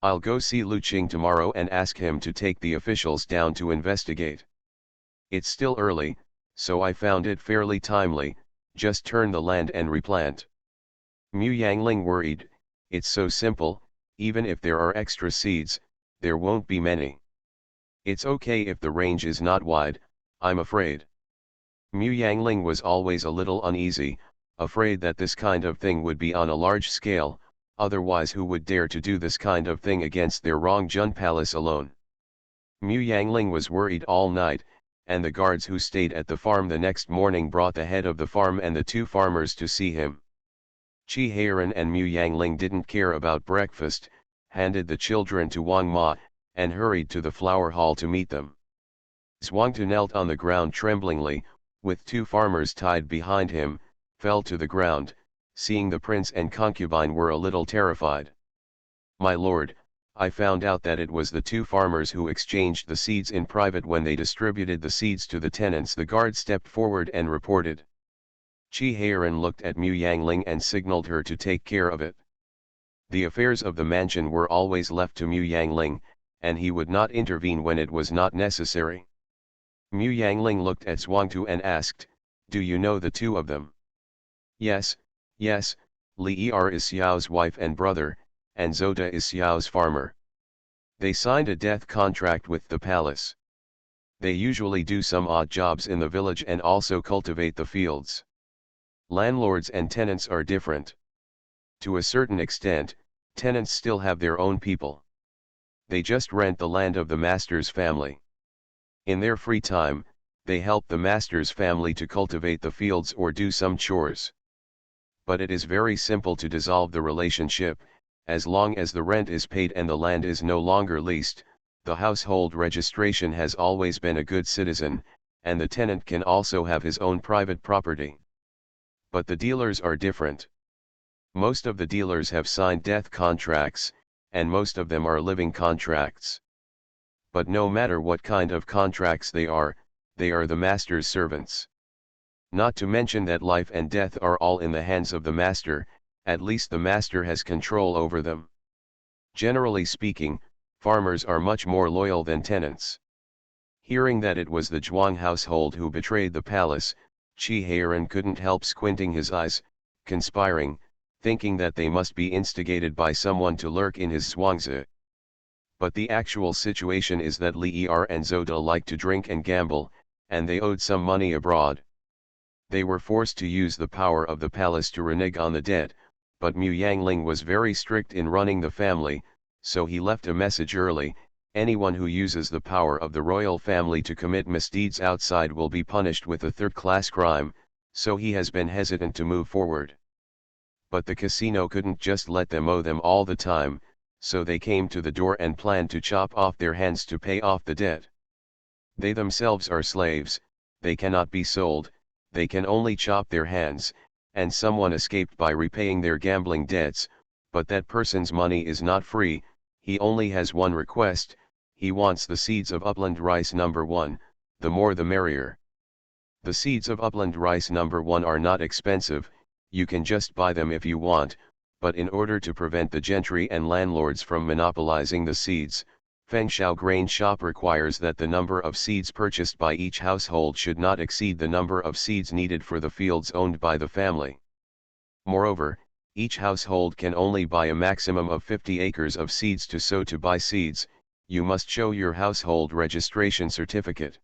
I'll go see Lu Qing tomorrow and ask him to take the officials down to investigate. It's still early, so I found it fairly timely, just turn the land and replant." Mu Yangling worried, "It's so simple, even if there are extra seeds, there won't be many. It's okay if the range is not wide, I'm afraid." Mu Yangling was always a little uneasy, afraid that this kind of thing would be on a large scale, otherwise who would dare to do this kind of thing against their Rongjun palace alone? Mu Yangling was worried all night, and the guards who stayed at the farm the next morning brought the head of the farm and the 2 farmers to see him. Qi Heiran and Mu Yangling didn't care about breakfast, handed the children to Wang Ma, and hurried to the flower hall to meet them. Zhuangtu knelt on the ground tremblingly, with 2 farmers tied behind him, fell to the ground, seeing the prince and concubine were a little terrified. "My lord, I found out that it was the 2 farmers who exchanged the seeds in private when they distributed the seeds to the tenants." The guard stepped forward and reported. Qi Heiran looked at Mu Yangling and signaled her to take care of it. The affairs of the mansion were always left to Mu Yangling, and he would not intervene when it was not necessary. Mu Yangling looked at Zhuangtu and asked, "Do you know the 2 of them?" Yes, Li Er is Xiao's wife and brother, and Zota is Xiao's farmer. They signed a death contract with the palace. They usually do some odd jobs in the village and also cultivate the fields. Landlords and tenants are different. To a certain extent, tenants still have their own people. They just rent the land of the master's family. In their free time, they help the master's family to cultivate the fields or do some chores. But it is very simple to dissolve the relationship, as long as the rent is paid and the land is no longer leased. The household registration has always been a good citizen, and the tenant can also have his own private property. But the dealers are different. Most of the dealers have signed death contracts, and most of them are living contracts. But no matter what kind of contracts they are the master's servants. Not to mention that life and death are all in the hands of the master, at least the master has control over them. Generally speaking, farmers are much more loyal than tenants. Hearing that it was the Zhuang household who betrayed the palace, Qi Heiran couldn't help squinting his eyes, conspiring, thinking that they must be instigated by someone to lurk in his zhuangzi. But the actual situation is that Li Er and Zoda liked to drink and gamble, and they owed some money abroad. They were forced to use the power of the palace to renege on the debt, but Mu Yangling was very strict in running the family, so he left a message early: anyone who uses the power of the royal family to commit misdeeds outside will be punished with a third-class crime, so he has been hesitant to move forward. But the casino couldn't just let them owe them all the time, so they came to the door and planned to chop off their hands to pay off the debt. They themselves are slaves, they cannot be sold, they can only chop their hands, and someone escaped by repaying their gambling debts, but that person's money is not free. He only has one request: he wants the seeds of upland rice number 1, the more the merrier. The seeds of upland rice number 1 are not expensive, you can just buy them if you want, but in order to prevent the gentry and landlords from monopolizing the seeds, Fengshao Grain Shop requires that the number of seeds purchased by each household should not exceed the number of seeds needed for the fields owned by the family. Moreover, each household can only buy a maximum of 50 acres of seeds to sow. To buy seeds, you must show your household registration certificate.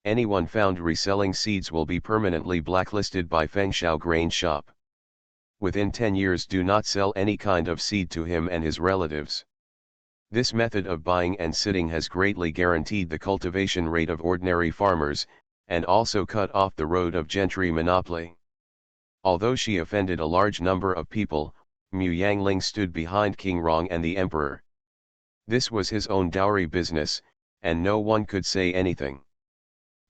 Anyone found reselling seeds will be permanently blacklisted by Fengshao Grain Shop. Within 10 years, do not sell any kind of seed to him and his relatives. This method of buying and sitting has greatly guaranteed the cultivation rate of ordinary farmers, and also cut off the road of gentry monopoly. Although she offended a large number of people, Mu Yangling stood behind King Rong and the emperor. This was his own dowry business, and no one could say anything.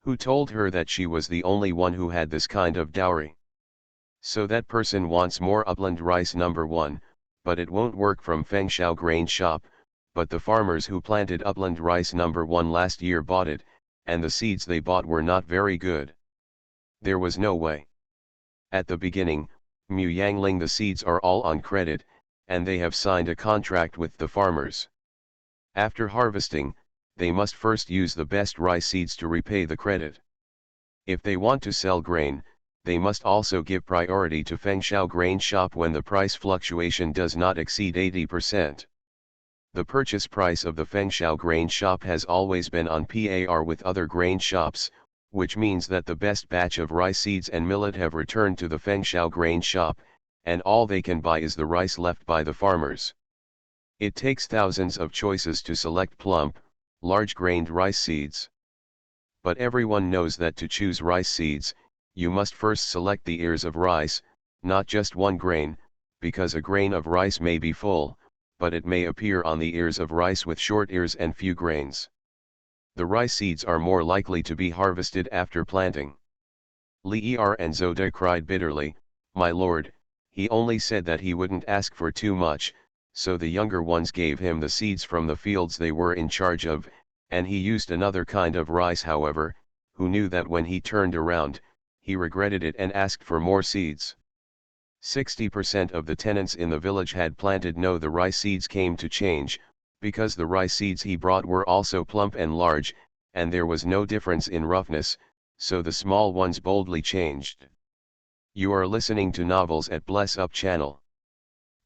Who told her that she was the only one who had this kind of dowry? So that person wants more upland rice number 1, but it won't work from Fengshao Grain Shop. But the farmers who planted upland rice number 1 last year bought it, and the seeds they bought were not very good. There was no way. At the beginning, Mu Yangling, the seeds are all on credit, and they have signed a contract with the farmers. After harvesting, they must first use the best rice seeds to repay the credit. If they want to sell grain, they must also give priority to Fengshao Grain Shop when the price fluctuation does not exceed 80%. The purchase price of the Fengshao Grain Shop has always been on par with other grain shops, which means that the best batch of rice seeds and millet have returned to the Fengshao Grain Shop, and all they can buy is the rice left by the farmers. It takes thousands of choices to select plump, large-grained rice seeds. But everyone knows that to choose rice seeds, you must first select the ears of rice, not just one grain, because a grain of rice may be full, but it may appear on the ears of rice with short ears and few grains. The rice seeds are more likely to be harvested after planting. Li Er and Zoda cried bitterly, "My lord, he only said that he wouldn't ask for too much," so the younger ones gave him the seeds from the fields they were in charge of, and he used another kind of rice. However, who knew that when he turned around, he regretted it and asked for more seeds. 60% of the tenants in the village had planted the rice seeds came to change, because the rice seeds he brought were also plump and large, and there was no difference in roughness, so the small ones boldly changed. You are listening to Novels at Bless Up channel.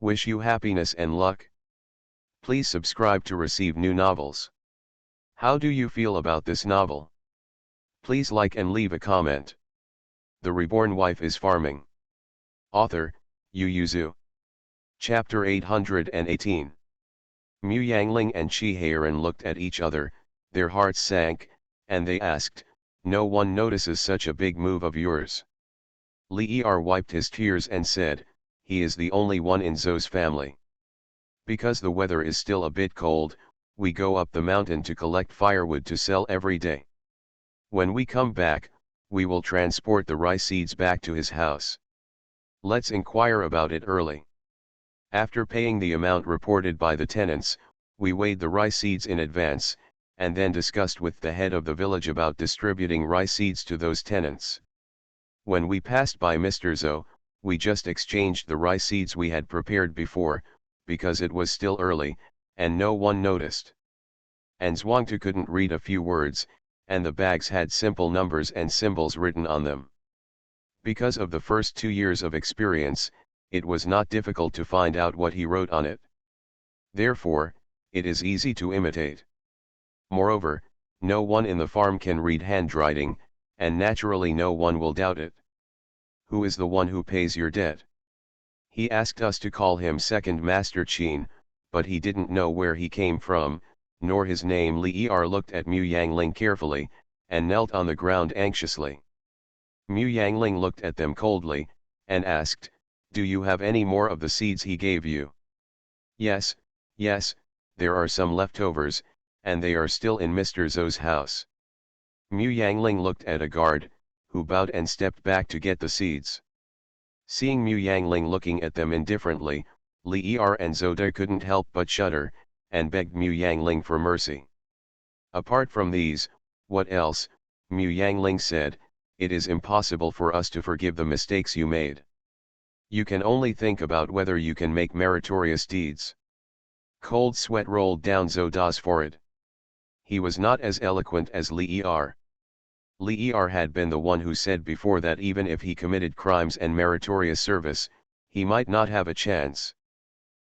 Wish you happiness and luck. Please subscribe to receive new novels. How do you feel about this novel? Please like and leave a comment. The Reborn Wife is Farming. Author, Yu Yuzu. Chapter 818. Mu Yangling and Qi Heiran looked at each other, their hearts sank, and they asked, "No one notices such a big move of yours." Li Er wiped his tears and said, "He is the only one in Zhou's family. Because the weather is still a bit cold, we go up the mountain to collect firewood to sell every day. When we come back, we will transport the rice seeds back to his house. Let's inquire about it early." After paying the amount reported by the tenants, we weighed the rice seeds in advance, and then discussed with the head of the village about distributing rice seeds to those tenants. When we passed by Mr. Zhou, we just exchanged the rice seeds we had prepared before, because it was still early, and no one noticed. And Zhuangtu couldn't read a few words, and the bags had simple numbers and symbols written on them. Because of the first 2 years of experience, it was not difficult to find out what he wrote on it. Therefore, it is easy to imitate. Moreover, no one in the farm can read handwriting, and naturally no one will doubt it. "Who is the one who pays your debt?" He asked us to call him Second Master Qin, but he didn't know where he came from, nor his name. Li Er looked at Mu Yangling carefully, and knelt on the ground anxiously. Mu Yangling looked at them coldly, and asked, "Do you have any more of the seeds he gave you?" Yes, there are some leftovers, and they are still in Mr. Zhou's house." Mu Yangling looked at a guard, who bowed and stepped back to get the seeds. Seeing Mu Yangling looking at them indifferently, Li Er and Zhou couldn't help but shudder, and begged Mu Yangling for mercy. "Apart from these, what else?" Mu Yangling said. "It is impossible for us to forgive the mistakes you made. You can only think about whether you can make meritorious deeds." Cold sweat rolled down Zhou's forehead. He was not as eloquent as Li Er. Li Er had been the one who said before that even if he committed crimes and meritorious service, he might not have a chance.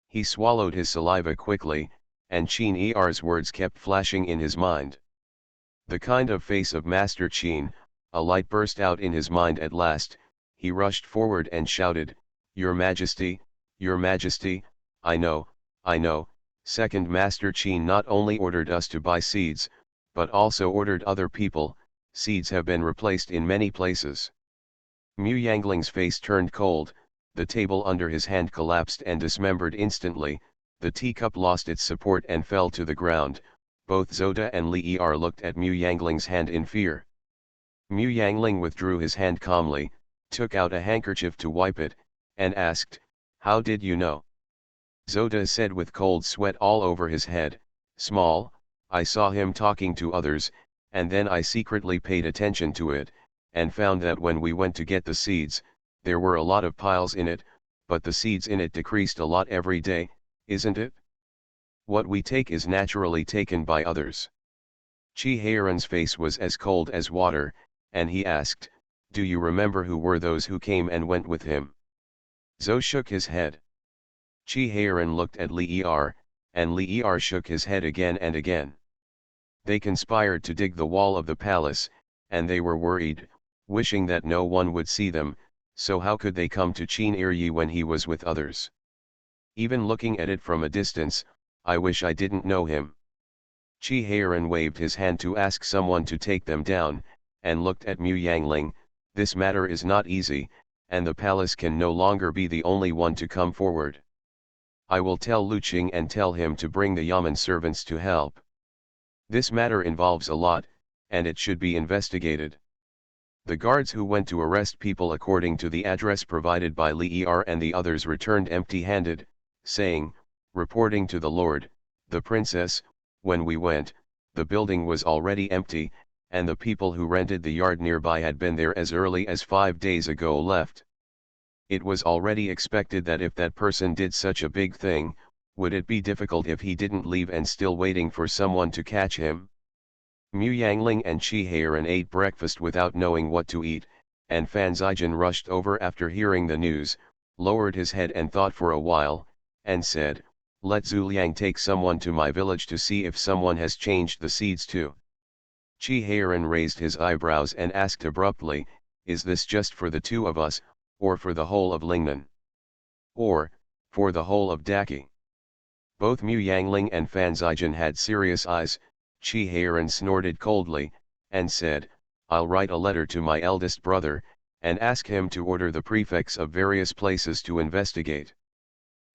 He swallowed his saliva quickly, and Qin Er's words kept flashing in his mind. The kind of face of Master Qin, a light burst out in his mind at last. He rushed forward and shouted, Your Majesty, I know, Second Master Qin not only ordered us to buy seeds, but also ordered other people. Seeds have been replaced in many places." Mu Yangling's face turned cold, the table under his hand collapsed and dismembered instantly, the teacup lost its support and fell to the ground. Both Zhou and Li Er looked at Mu Yangling's hand in fear. Mu Yangling withdrew his hand calmly, took out a handkerchief to wipe it, and asked, "How did you know?" Zhou said with cold sweat all over his head, "Small, I saw him talking to others, and then I secretly paid attention to it, and found that when we went to get the seeds, there were a lot of piles in it, but the seeds in it decreased a lot every day, isn't it? What we take is naturally taken by others." Qi Heiran's face was as cold as water, and he asked, "Do you remember who were those who came and went with him?" Zhou shook his head. Qi Heiran looked at Li Er, and Li Er shook his head again and again. "They conspired to dig the wall of the palace, and they were worried, wishing that no one would see them, so how could they come to Qin Eryi when he was with others? Even looking at it from a distance, I wish I didn't know him." Qi Heiran waved his hand to ask someone to take them down, and looked at Mu Yangling. "This matter is not easy, and the palace can no longer be the only one to come forward. I will tell Lu Qing and tell him to bring the Yamen servants to help. This matter involves a lot, and it should be investigated." The guards who went to arrest people according to the address provided by Li Er and the others returned empty-handed, saying, "Reporting to the Lord, the Princess, when we went, the building was already empty, and the people who rented the yard nearby had been there as early as 5 days ago left. It was already expected that if that person did such a big thing, would it be difficult if he didn't leave and still waiting for someone to catch him?" Mu Yangling and Qi Heiran ate breakfast without knowing what to eat, and Fan Zijin rushed over after hearing the news, lowered his head and thought for a while, and said, "Let Zhu Liang take someone to my village to see if someone has changed the seeds too." Chi Heiran raised his eyebrows and asked abruptly, is this just for the two of us, or for the whole of Lingnan? Or, for the whole of Daki? Both Mu Yangling and Fan Zijian had serious eyes. Chi Heiran snorted coldly, and said, I'll write a letter to my eldest brother, and ask him to order the prefects of various places to investigate.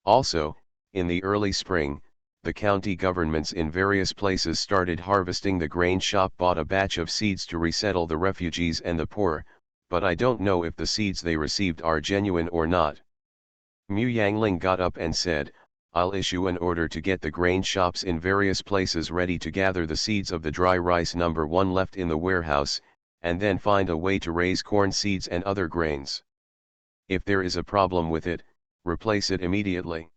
Also, in the early spring, the county governments in various places started harvesting the grain shop bought a batch of seeds to resettle the refugees and the poor, but I don't know if the seeds they received are genuine or not. Mu Yangling got up and said, I'll issue an order to get the grain shops in various places ready to gather the seeds of the dry rice number 1 left in the warehouse, and then find a way to raise corn seeds and other grains. If there is a problem with it, replace it immediately.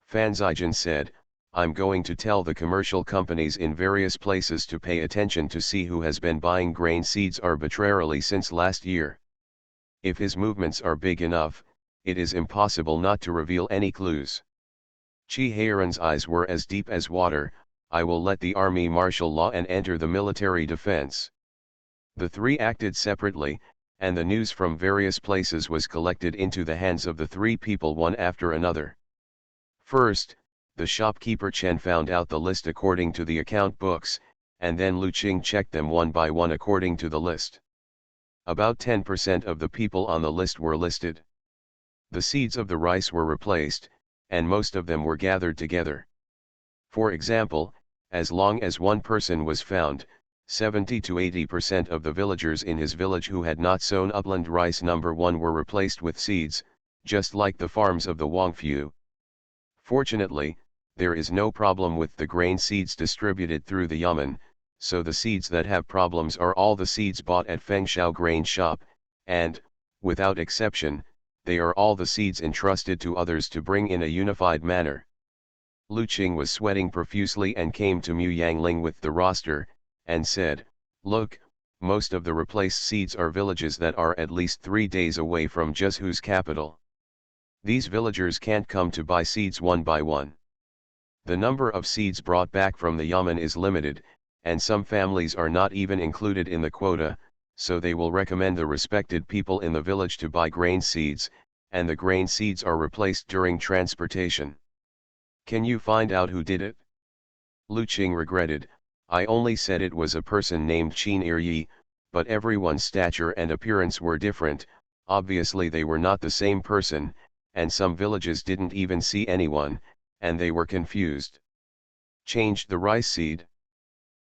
Fan Zijian said, I'm going to tell the commercial companies in various places to pay attention to see who has been buying grain seeds arbitrarily since last year. If his movements are big enough, it is impossible not to reveal any clues. Chi Heiran's eyes were as deep as water. I will let the army martial law and enter the military defense. The three acted separately, and the news from various places was collected into the hands of the three people one after another. First, the shopkeeper Chen found out the list according to the account books, and then Lu Qing checked them one by one according to the list. About 10% of the people on the list were listed. The seeds of the rice were replaced, and most of them were gathered together. For example, as long as one person was found, 70 to 80% of the villagers in his village who had not sown upland rice number 1 were replaced with seeds, just like the farms of the Wangfu. Fortunately, there is no problem with the grain seeds distributed through the yamen, so the seeds that have problems are all the seeds bought at Fengshao grain shop, and, without exception, they are all the seeds entrusted to others to bring in a unified manner. Lu Qing was sweating profusely and came to Mu Yangling with the roster, and said, look, most of the replaced seeds are villages that are at least 3 days away from Zhezhu's capital. These villagers can't come to buy seeds one by one. The number of seeds brought back from the yamen is limited, and some families are not even included in the quota, so they will recommend the respected people in the village to buy grain seeds, and the grain seeds are replaced during transportation. Can you find out who did it? Lu Qing regretted, I only said it was a person named Qin Yi, but everyone's stature and appearance were different, obviously they were not the same person, and some villages didn't even see anyone, and they were confused. Changed the rice seed?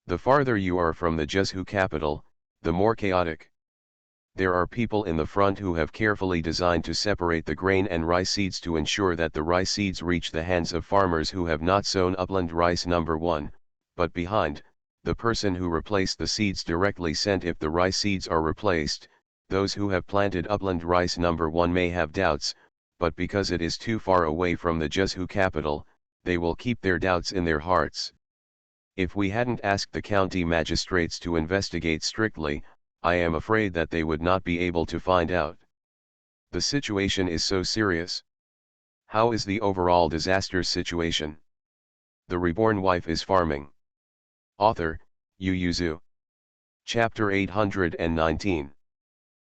The farther you are from the Zhezhu capital, the more chaotic. There are people in the front who have carefully designed to separate the grain and rice seeds to ensure that the rice seeds reach the hands of farmers who have not sown upland rice number 1, but behind, the person who replaced the seeds directly sent if the rice seeds are replaced. Those who have planted upland rice number 1 may have doubts, but because it is too far away from the Zhezhu capital, they will keep their doubts in their hearts. If we hadn't asked the county magistrates to investigate strictly, I am afraid that they would not be able to find out. The situation is so serious. How is the overall disaster situation? The reborn wife is farming. Author, Yu Yuzu. Chapter 819.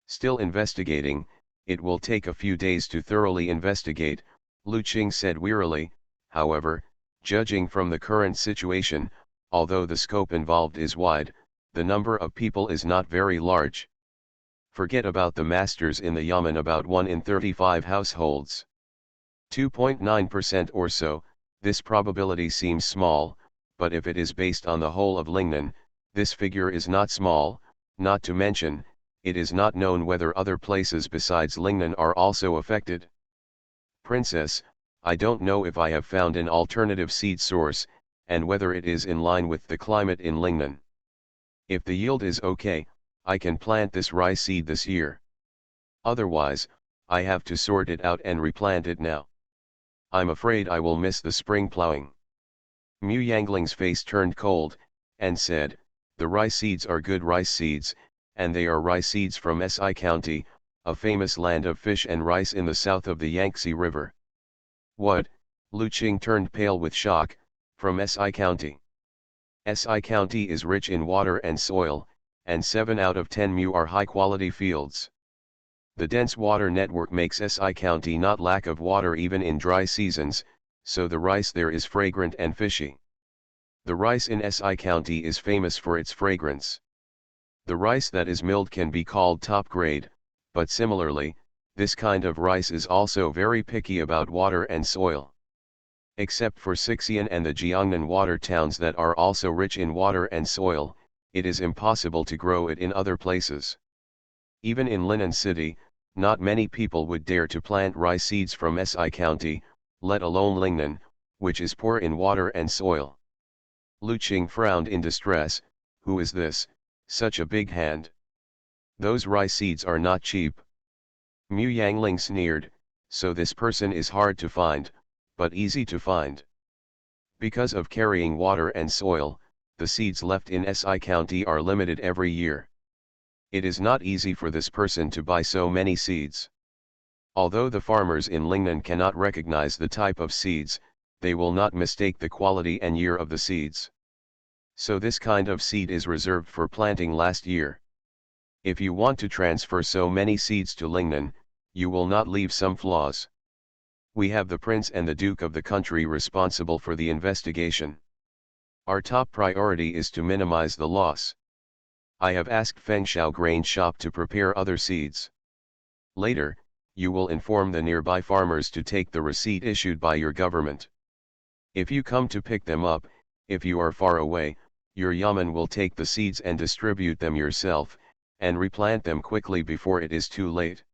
Still investigating, it will take a few days to thoroughly investigate, Lu Qing said wearily. However, judging from the current situation, although the scope involved is wide, the number of people is not very large. Forget about the masters in the yamen, about 1 in 35 households. 2.9% or so. This probability seems small, but if it is based on the whole of Lingnan, this figure is not small, not to mention, it is not known whether other places besides Lingnan are also affected. Princess, I don't know if I have found an alternative seed source, and whether it is in line with the climate in Lingnan. If the yield is okay, I can plant this rice seed this year. Otherwise, I have to sort it out and replant it now. I'm afraid I will miss the spring plowing. Mu Yangling's face turned cold, and said, the rice seeds are good rice seeds, and they are rice seeds from Si County, a famous land of fish and rice in the south of the Yangtze River. What? Lu Qing turned pale with shock. From Si County? Si County is rich in water and soil, and 7 out of 10 mu are high-quality fields. The dense water network makes Si County not lack of water even in dry seasons, so the rice there is fragrant and fishy. The rice in Si County is famous for its fragrance. The rice that is milled can be called top grade, but similarly, this kind of rice is also very picky about water and soil. Except for Sixian and the Jiangnan water towns that are also rich in water and soil, it is impossible to grow it in other places. Even in Linnan City, not many people would dare to plant rice seeds from Si County, let alone Lingnan, which is poor in water and soil. Lu Qing frowned in distress. Who is this, such a big hand? Those rice seeds are not cheap. Mu Yangling sneered, so this person is hard to find, but easy to find. Because of carrying water and soil, the seeds left in Si County are limited every year. It is not easy for this person to buy so many seeds. Although the farmers in Lingnan cannot recognize the type of seeds, they will not mistake the quality and year of the seeds. So this kind of seed is reserved for planting last year. If you want to transfer so many seeds to Lingnan, you will not leave some flaws. We have the prince and the duke of the country responsible for the investigation. Our top priority is to minimize the loss. I have asked Fengshao Grain Shop to prepare other seeds. Later, you will inform the nearby farmers to take the receipt issued by your government. If you come to pick them up, if you are far away, your yamen will take the seeds and distribute them yourself, and replant them quickly before it is too late.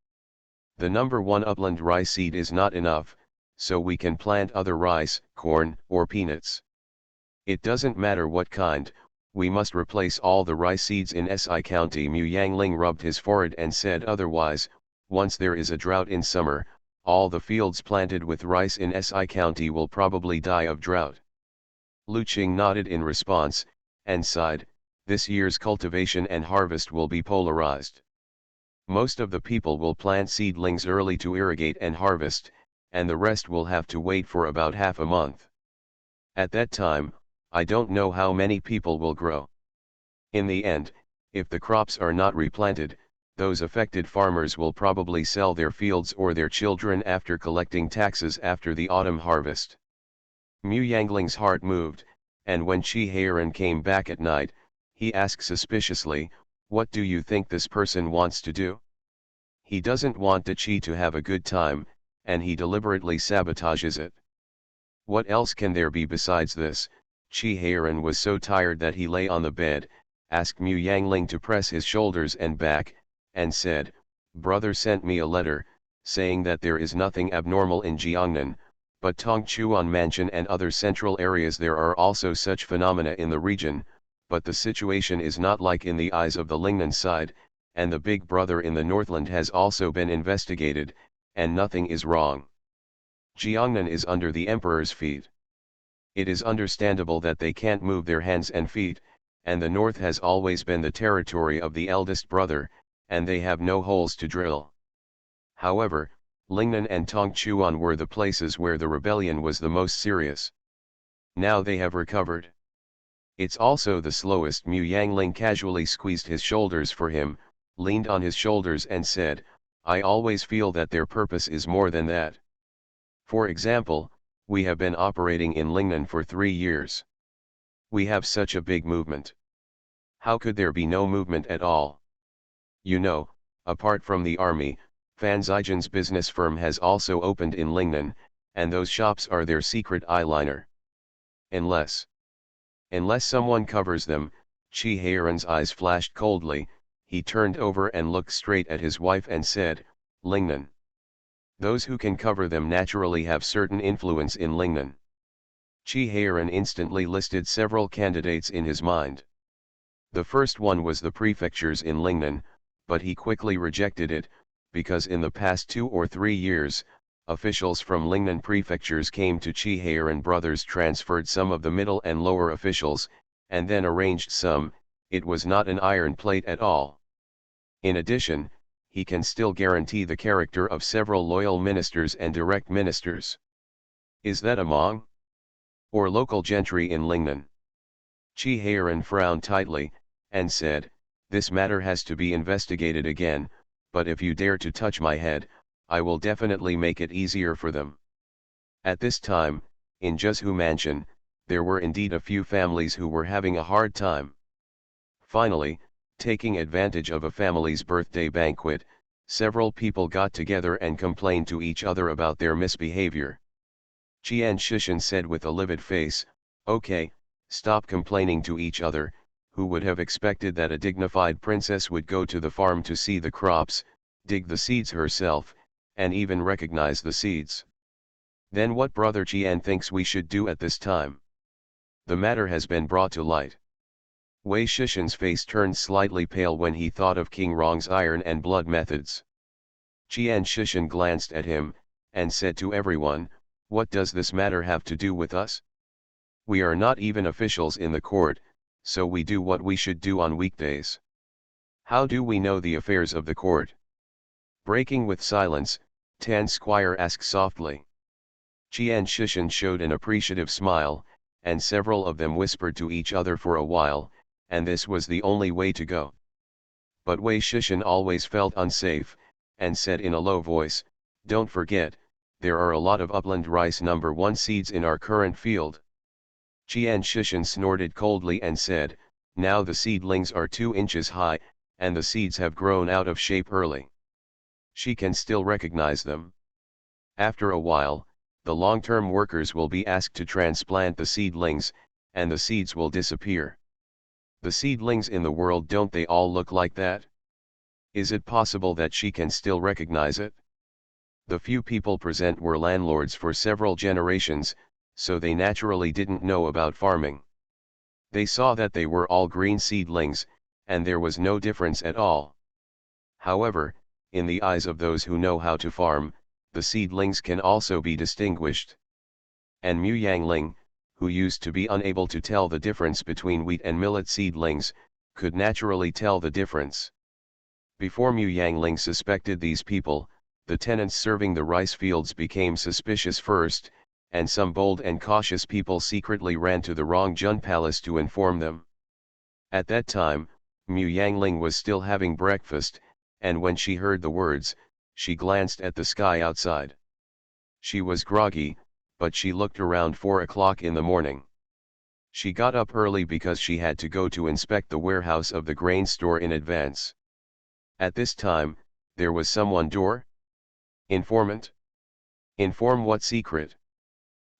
The number 1 upland rice seed is not enough, so we can plant other rice, corn, or peanuts. It doesn't matter what kind, we must replace all the rice seeds in Si County. Mu Yangling rubbed his forehead and said, otherwise, once there is a drought in summer, all the fields planted with rice in Si County will probably die of drought. Lu Qing nodded in response, and sighed, this year's cultivation and harvest will be polarized. Most of the people will plant seedlings early to irrigate and harvest, and the rest will have to wait for about half a month. At that time, I don't know how many people will grow. In the end, if the crops are not replanted, those affected farmers will probably sell their fields or their children after collecting taxes after the autumn harvest. Mu Yangling's heart moved, and when Chi Heiran came back at night, he asked suspiciously, what do you think this person wants to do? He doesn't want the Chi to have a good time, and he deliberately sabotages it. What else can there be besides this? Chi Heiran was so tired that he lay on the bed, asked Mu Yangling to press his shoulders and back, and said, brother sent me a letter, saying that there is nothing abnormal in Jiangnan, but Tongchuan Mansion and other central areas there are also such phenomena in the region, but the situation is not like in the eyes of the Lingnan side, and the big brother in the Northland has also been investigated, and nothing is wrong. Jiangnan is under the emperor's feet. It is understandable that they can't move their hands and feet, and the north has always been the territory of the eldest brother, and they have no holes to drill. However, Lingnan and Tongchuan were the places where the rebellion was the most serious. Now they have recovered. It's also the slowest. Mu Yangling casually squeezed his shoulders for him, leaned on his shoulders and said, I always feel that their purpose is more than that. For example, we have been operating in Lingnan for 3 years. We have such a big movement. How could there be no movement at all? You know, apart from the army, Fan Zijan's business firm has also opened in Lingnan, and those shops are their secret eyeliner. Unless someone covers them, Chi Heiran's eyes flashed coldly, he turned over and looked straight at his wife and said, Lingnan. Those who can cover them naturally have certain influence in Lingnan. Chi Heiran instantly listed several candidates in his mind. The first one was the prefectures in Lingnan, but he quickly rejected it, because in the past 2 or 3 years, officials from Lingnan prefectures came to Chi Heiran brothers, transferred some of the middle and lower officials, and then arranged some. It was not an iron plate at all. In addition, he can still guarantee the character of several loyal ministers and direct ministers. Is that among or local gentry in Lingnan? Chi Heiran frowned tightly, and said, "This matter has to be investigated again, but if you dare to touch my head, I will definitely make it easier for them." At this time, in Juzhu Mansion, there were indeed a few families who were having a hard time. Finally, taking advantage of a family's birthday banquet, several people got together and complained to each other about their misbehavior. Qian Shishan said with a livid face, "Okay, stop complaining to each other. Who would have expected that a dignified princess would go to the farm to see the crops, dig the seeds herself, and even recognize the seeds? Then what Brother Qian thinks we should do at this time? The matter has been brought to light." Wei Shishan's face turned slightly pale when he thought of King Rong's iron and blood methods. Qian Shishan glanced at him, and said to everyone, "What does this matter have to do with us? We are not even officials in the court, so we do what we should do on weekdays. How do we know the affairs of the court?" Breaking with silence, Tan Squire asked softly. Qian Shishan showed an appreciative smile, and several of them whispered to each other for a while, and this was the only way to go. But Wei Shishan always felt unsafe, and said in a low voice, "Don't forget, there are a lot of upland rice number 1 seeds in our current field." Qian Shishan snorted coldly and said, "Now the seedlings are 2 inches high, and the seeds have grown out of shape early. She can still recognize them. After a while, the long-term workers will be asked to transplant the seedlings, and the seeds will disappear. The seedlings in the world, don't they all look like that? Is it possible that she can still recognize it?" The few people present were landlords for several generations, so they naturally didn't know about farming. They saw that they were all green seedlings, and there was no difference at all. However, in the eyes of those who know how to farm, the seedlings can also be distinguished. And Mu Yangling, who used to be unable to tell the difference between wheat and millet seedlings, could naturally tell the difference. Before Mu Yangling suspected these people, the tenants serving the rice fields became suspicious first, and some bold and cautious people secretly ran to the Rongjun Palace to inform them. At that time, Mu Yangling was still having breakfast, and when she heard the words, she glanced at the sky outside. She was groggy, but she looked around 4 o'clock in the morning. She got up early because she had to go to inspect the warehouse of the grain store in advance. At this time, there was someone door? Informant? Inform what secret?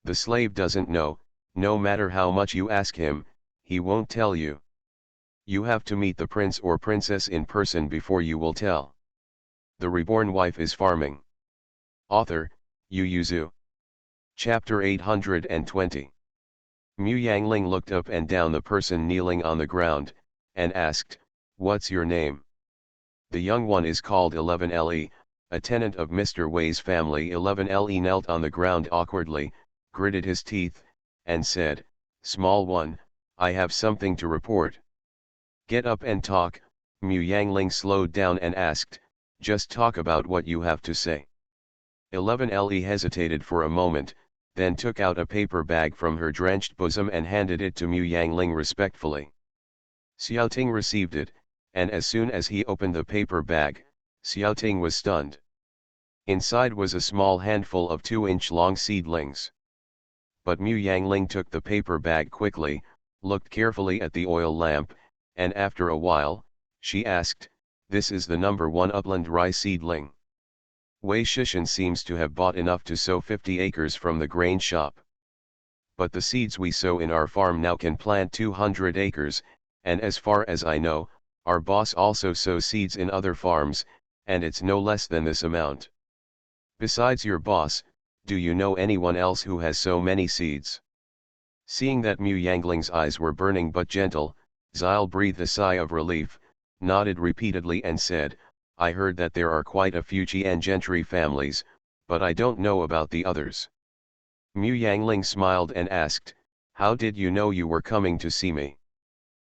The slave doesn't know, no matter how much you ask him, he won't tell you. You have to meet the prince or princess in person before you will tell. The Reborn Wife is Farming. Author, Yu Yuzu. Chapter 820. Mu Yangling looked up and down the person kneeling on the ground, and asked, "What's your name?" "The young one is called 11Le, a tenant of Mr. Wei's family." 11Le knelt on the ground awkwardly, gritted his teeth, and said, "Small one, I have something to report." "Get up and talk." Mu Yangling slowed down and asked, "Just talk about what you have to say." 11Le hesitated for a moment, then took out a paper bag from her drenched bosom and handed it to Mu Yangling respectfully. Xiaoting received it, and as soon as he opened the paper bag, Xiaoting was stunned. Inside was a small handful of 2-inch-long seedlings. But Mu Yangling took the paper bag quickly, looked carefully at the oil lamp, and after a while, she asked, "This is the number 1 upland rice seedling?" Wei Shishan seems to have bought enough to sow 50 acres from the grain shop. But the seeds we sow in our farm now can plant 200 acres, and as far as I know, our boss also sows seeds in other farms, and it's no less than this amount. Besides your boss, do you know anyone else who has so many seeds?" Seeing that Mu Yangling's eyes were burning but gentle, Zile breathed a sigh of relief, nodded repeatedly and said, "I heard that there are quite a few Qian gentry families, but I don't know about the others." Mu Yangling smiled and asked, "How did you know you were coming to see me?"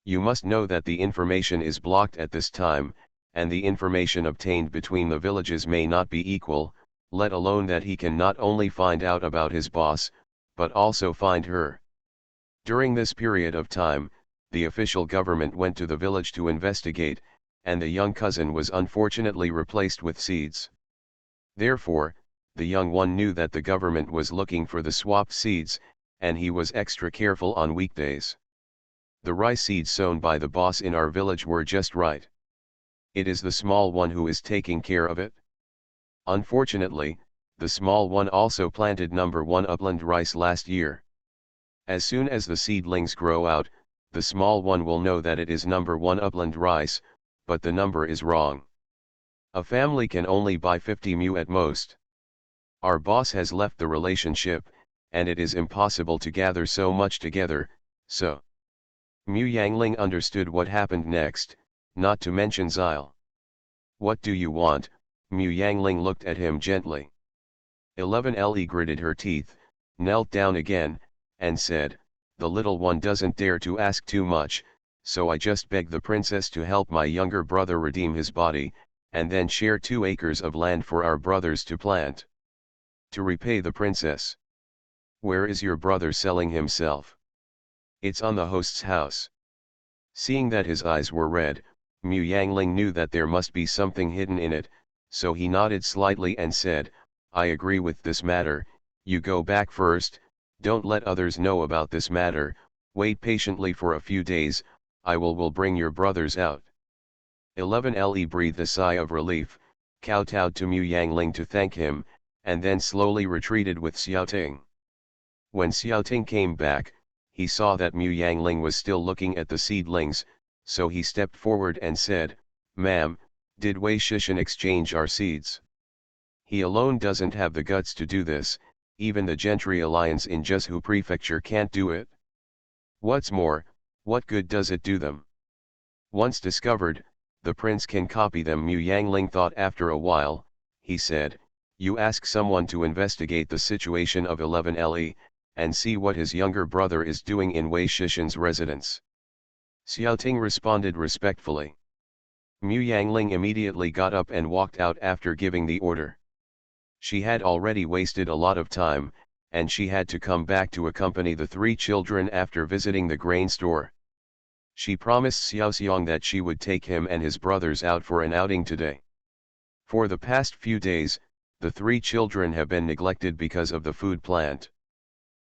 "You must know that the information is blocked at this time, and the information obtained between the villages may not be equal, let alone that he can not only find out about his boss, but also find her. During this period of time, the official government went to the village to investigate, and the young cousin was unfortunately replaced with seeds. Therefore, the young one knew that the government was looking for the swapped seeds, and he was extra careful on weekdays. The rice seeds sown by the boss in our village were just right. It is the small one who is taking care of it. Unfortunately, the small one also planted number 1 upland rice last year. As soon as the seedlings grow out, the small one will know that it is number 1 upland rice, but the number is wrong. A family can only buy 50 mu at most. Our boss has left the relationship, and it is impossible to gather so much together, so. Mu Yangling understood what happened next, not to mention Zile. What do you want? Mu Yangling looked at him gently. 11Le gritted her teeth, knelt down again, and said, the little one doesn't dare to ask too much, so I just beg the princess to help my younger brother redeem his body, and then share 2 acres of land for our brothers to plant. To repay the princess. Where is your brother selling himself? It's on the host's house. Seeing that his eyes were red, Mu Yangling knew that there must be something hidden in it, so he nodded slightly and said, I agree with this matter. You go back first, don't let others know about this matter, wait patiently for a few days, I will bring your brothers out. 11Le breathed a sigh of relief, kowtowed to Mu Yangling to thank him, and then slowly retreated with Xiaoting. When Xiaoting came back, he saw that Mu Yangling was still looking at the seedlings, so he stepped forward and said, Ma'am, did Wei Shishan exchange our seeds? He alone doesn't have the guts to do this, even the Gentry Alliance in Zhezhou Prefecture can't do it. What's more, what good does it do them? Once discovered, the prince can copy them. Mu Yangling thought after a while, he said, you ask someone to investigate the situation of 11Le, and see what his younger brother is doing in Wei Shishan's residence. Xiaoting responded respectfully. Mu Yangling immediately got up and walked out after giving the order. She had already wasted a lot of time, and she had to come back to accompany the 3 children after visiting the grain store. She promised Xiaoxiang that she would take him and his brothers out for an outing today. For the past few days, the 3 children have been neglected because of the food plant.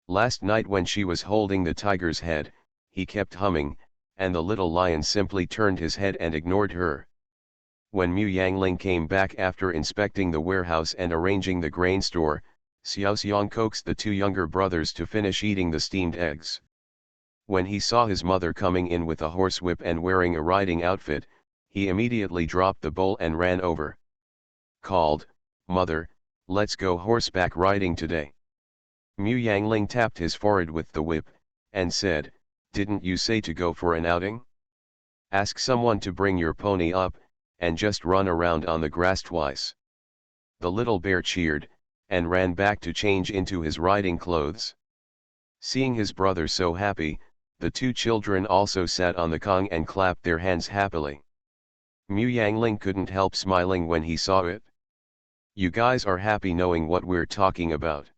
Last night when she was holding the tiger's head, he kept humming, and the little lion simply turned his head and ignored her. When Mu Yangling came back after inspecting the warehouse and arranging the grain store, Xiaoxiang coaxed the 2 younger brothers to finish eating the steamed eggs. When he saw his mother coming in with a horsewhip and wearing a riding outfit, he immediately dropped the bowl and ran over. Called, Mother, let's go horseback riding today. Mu Yangling tapped his forehead with the whip, and said, didn't you say to go for an outing? Ask someone to bring your pony up, and just run around on the grass twice. The little bear cheered, and ran back to change into his riding clothes. Seeing his brother so happy, the 2 children also sat on the kong and clapped their hands happily. Mu Yangling couldn't help smiling when he saw it. You guys are happy knowing what we're talking about.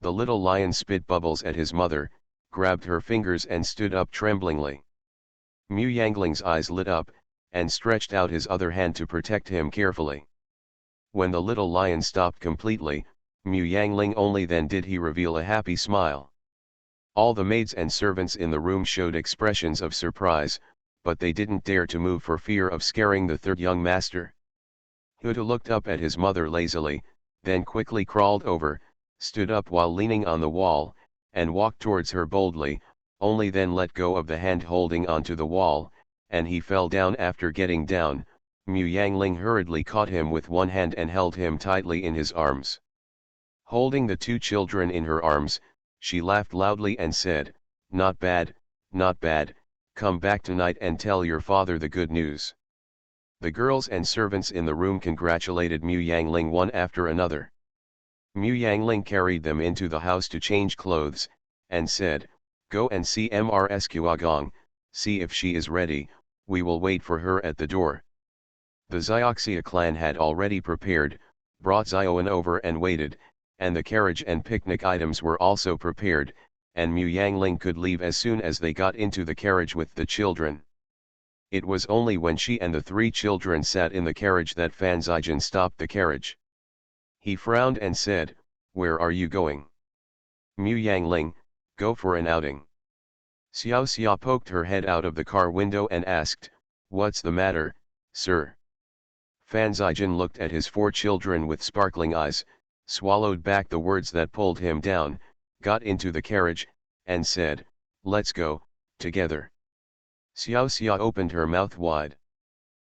The little lion spit bubbles at his mother, grabbed her fingers and stood up tremblingly. Mu Yangling's eyes lit up, and stretched out his other hand to protect him carefully. When the little lion stopped completely, Mu Yangling only then did he reveal a happy smile. All the maids and servants in the room showed expressions of surprise, but they didn't dare to move for fear of scaring the 3rd young master. Huda looked up at his mother lazily, then quickly crawled over, stood up while leaning on the wall, and walked towards her boldly, only then let go of the hand holding onto the wall, and he fell down. After getting down, Mu Yangling hurriedly caught him with one hand and held him tightly in his arms. Holding the 2 children in her arms, she laughed loudly and said, not bad, not bad, come back tonight and tell your father the good news. The girls and servants in the room congratulated Mu Yangling one after another. Mu Yangling carried them into the house to change clothes, and said, go and see Mrs. Kuagong, see if she is ready, we will wait for her at the door. The Xioxia clan had already prepared, brought Zioan over and waited, and the carriage and picnic items were also prepared, and Mu Yangling could leave as soon as they got into the carriage with the children. It was only when she and the 3 children sat in the carriage that Fan Zijin stopped the carriage. He frowned and said, "Where are you going?" "Mu Yangling, go for an outing." Xiao Xia poked her head out of the car window and asked, "What's the matter, sir?" Fan Zijin looked at his 4 children with sparkling eyes, swallowed back the words that pulled him down, got into the carriage, and said, "Let's go, together." Xiao Xia opened her mouth wide.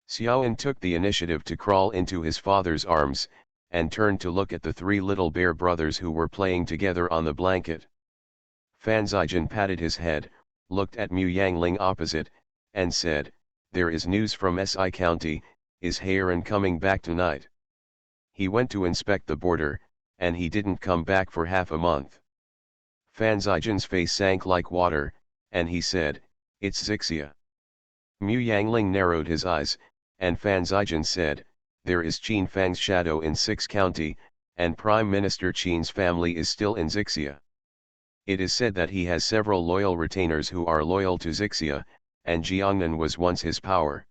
Xiaoan took the initiative to crawl into his father's arms, and turned to look at the 3 little bear brothers who were playing together on the blanket. Fan Zijin patted his head, looked at Mu Yangling opposite, and said, "There is news from Si County, is Heiran coming back tonight?" "He went to inspect the border, and he didn't come back for half a month." Fan Zijin's face sank like water, and he said, "It's Zixia." Mu Yangling narrowed his eyes, and Fan Zijin said, "There is Qin Fang's shadow in 6 County, and Prime Minister Qin's family is still in Zixia. It is said that he has several loyal retainers who are loyal to Zixia, and Jiangnan was once his power.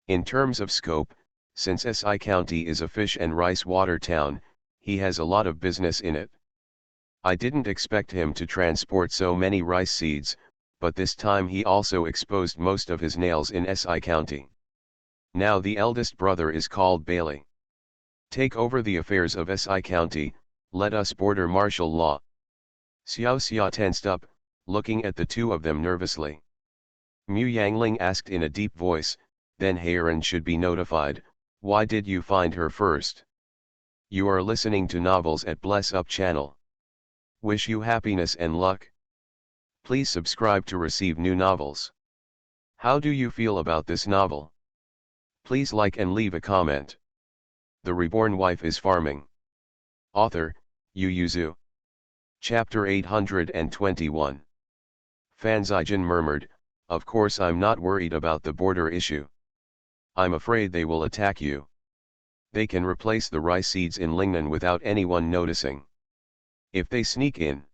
In terms of scope, since Si County is a fish and rice water town, he has a lot of business in it. I didn't expect him to transport so many rice seeds, but this time he also exposed most of his nails in Si County. Now the eldest brother is called Bailey. Take over the affairs of Si County, let us border martial law." Xiao Xia tensed up, looking at the 2 of them nervously. Mu Yangling asked in a deep voice, "Then Heiran should be notified, why did you find her first?" You are listening to novels at Bless Up channel. Wish you happiness and luck. Please subscribe to receive new novels. How do you feel about this novel? Please like and leave a comment. The Reborn Wife is Farming. Author, Yu Yuzu. Chapter 821. Fan Zijin murmured, "Of course I'm not worried about the border issue. I'm afraid they will attack you. They can replace the rice seeds in Lingnan without anyone noticing. If they sneak in."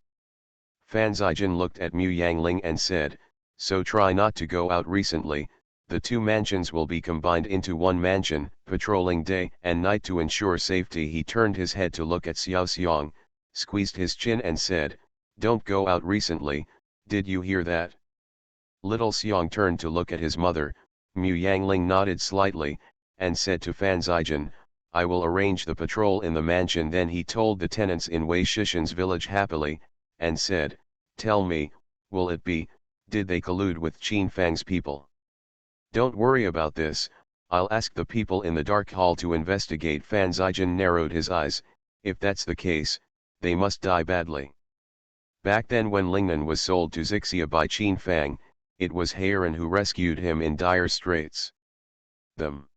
Fan Zijin looked at Mu Yangling and said, "So try not to go out recently, the 2 mansions will be combined into 1 mansion, patrolling day and night to ensure safety." He turned his head to look at Xiao Xiang, squeezed his chin and said, "Don't go out recently, did you hear that?" Little Xiang turned to look at his mother. Mu Yangling nodded slightly, and said to Fan Zijin, "I will arrange the patrol in the mansion." Then he told the tenants in Wei Shishan's village happily, and said, "Tell me, did they collude with Qin Fang's people?" "Don't worry about this, I'll ask the people in the dark hall to investigate." Fan Zijin narrowed his eyes, "If that's the case, they must die badly." Back then when Lingnan was sold to Zixia by Qin Fang, it was Heiran who rescued him in dire straits. Them.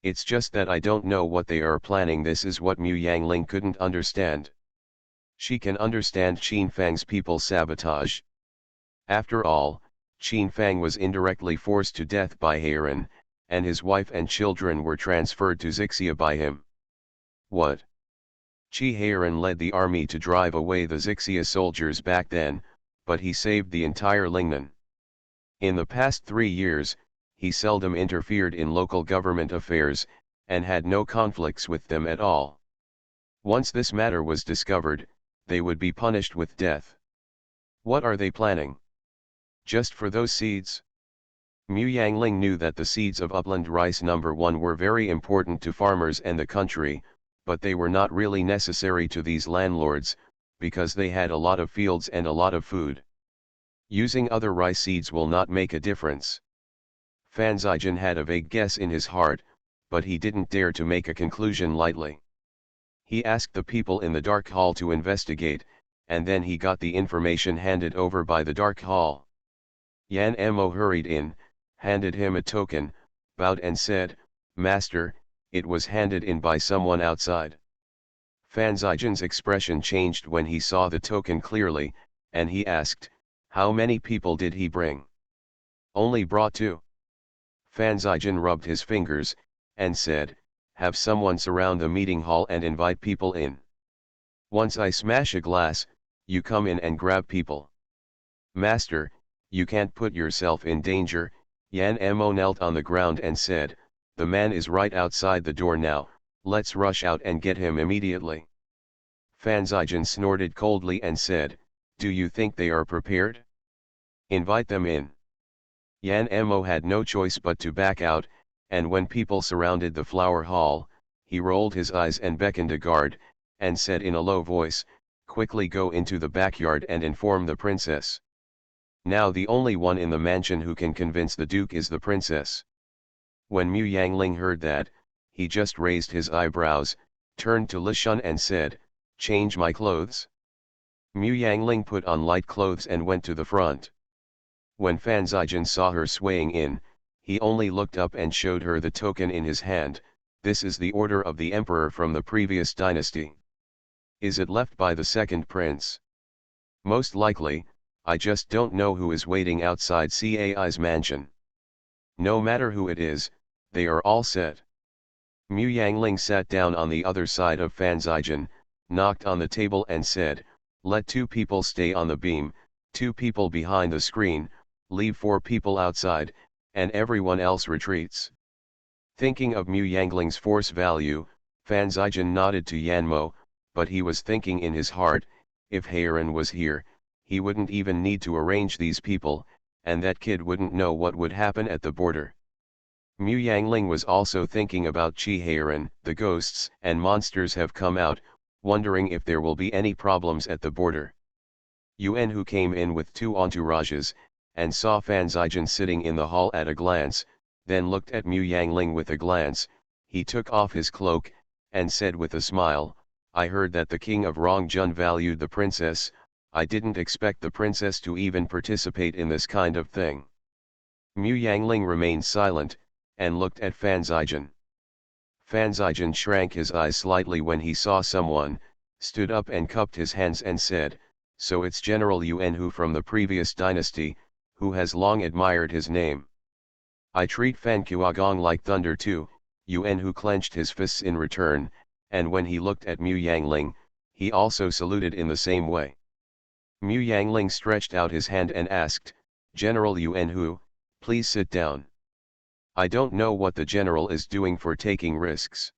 It's just that I don't know what they are planning. This is what Mu Yangling couldn't understand. She can understand Qin Fang's people sabotage. After all, Qin Fang was indirectly forced to death by Heiran, and his wife and children were transferred to Zixia by him. What? Qi Heiran led the army to drive away the Zixia soldiers back then, but he saved the entire Lingnan. In the past 3 years, he seldom interfered in local government affairs, and had no conflicts with them at all. Once this matter was discovered, they would be punished with death. What are they planning? Just for those seeds? Mu Yangling knew that the seeds of upland rice #1 were very important to farmers and the country, but they were not really necessary to these landlords, because they had a lot of fields and a lot of food. Using other rice seeds will not make a difference. Fan Zijin had a vague guess in his heart, but he didn't dare to make a conclusion lightly. He asked the people in the dark hall to investigate, and then he got the information handed over by the dark hall. Yan Mo hurried in, handed him a token, bowed and said, "Master, it was handed in by someone outside." Fan Zijin's expression changed when he saw the token clearly, and he asked, "How many people did he bring?" "Only brought 2. Fan Zijin rubbed his fingers, and said, "Have someone surround the meeting hall and invite people in. Once I smash a glass, you come in and grab people. Master, you can't put yourself in danger. Yan Mo knelt on the ground and said, the man is right outside the door now, let's rush out and get him immediately. Fan Zijian snorted coldly and said, do you think they are prepared? Invite them in. Yan Mo had no choice but to back out, and when people surrounded the flower hall, he rolled his eyes and beckoned a guard, and said in a low voice, quickly go into the backyard and inform the princess. Now the only one in the mansion who can convince the duke is the princess. When Mu Yangling heard that, he just raised his eyebrows, turned to Li Shun and said, change my clothes. Mu Yangling put on light clothes and went to the front. When Fan Zijian saw her swaying in, he only looked up and showed her the token in his hand, this is the order of the emperor from the previous dynasty. Is it left by the second prince? Most likely, I just don't know who is waiting outside Cai's mansion. No matter who it is, they are all set. Mu Yangling sat down on the other side of Fan Zijian, knocked on the table and said, let 2 people stay on the beam, 2 people behind the screen, leave 4 people outside, and everyone else retreats. Thinking of Mu Yangling's force value, Fan Zijian nodded to Yanmo, but he was thinking in his heart, if Heiran was here, he wouldn't even need to arrange these people, and that kid wouldn't know what would happen at the border. Mu Yangling was also thinking about Qi Heiran, the ghosts and monsters have come out, wondering if there will be any problems at the border. Yuan, who came in with 2 entourages, and saw Fan Zijian sitting in the hall at a glance, then looked at Mu Yangling with a glance, he took off his cloak, and said with a smile, I heard that the king of Rongjun valued the princess, I didn't expect the princess to even participate in this kind of thing. Mu Yangling remained silent, and looked at Fan Zijian. Fan Zijian shrank his eyes slightly when he saw someone, stood up and cupped his hands and said, so it's General Yuan Hu from the previous dynasty, who has long admired his name. I treat Fan Kuagong like thunder too. Yuan Hu clenched his fists in return, and when he looked at Mu Yangling, he also saluted in the same way. Mu Yangling stretched out his hand and asked, General Yuan Hu, please sit down. I don't know what the general is doing for taking risks.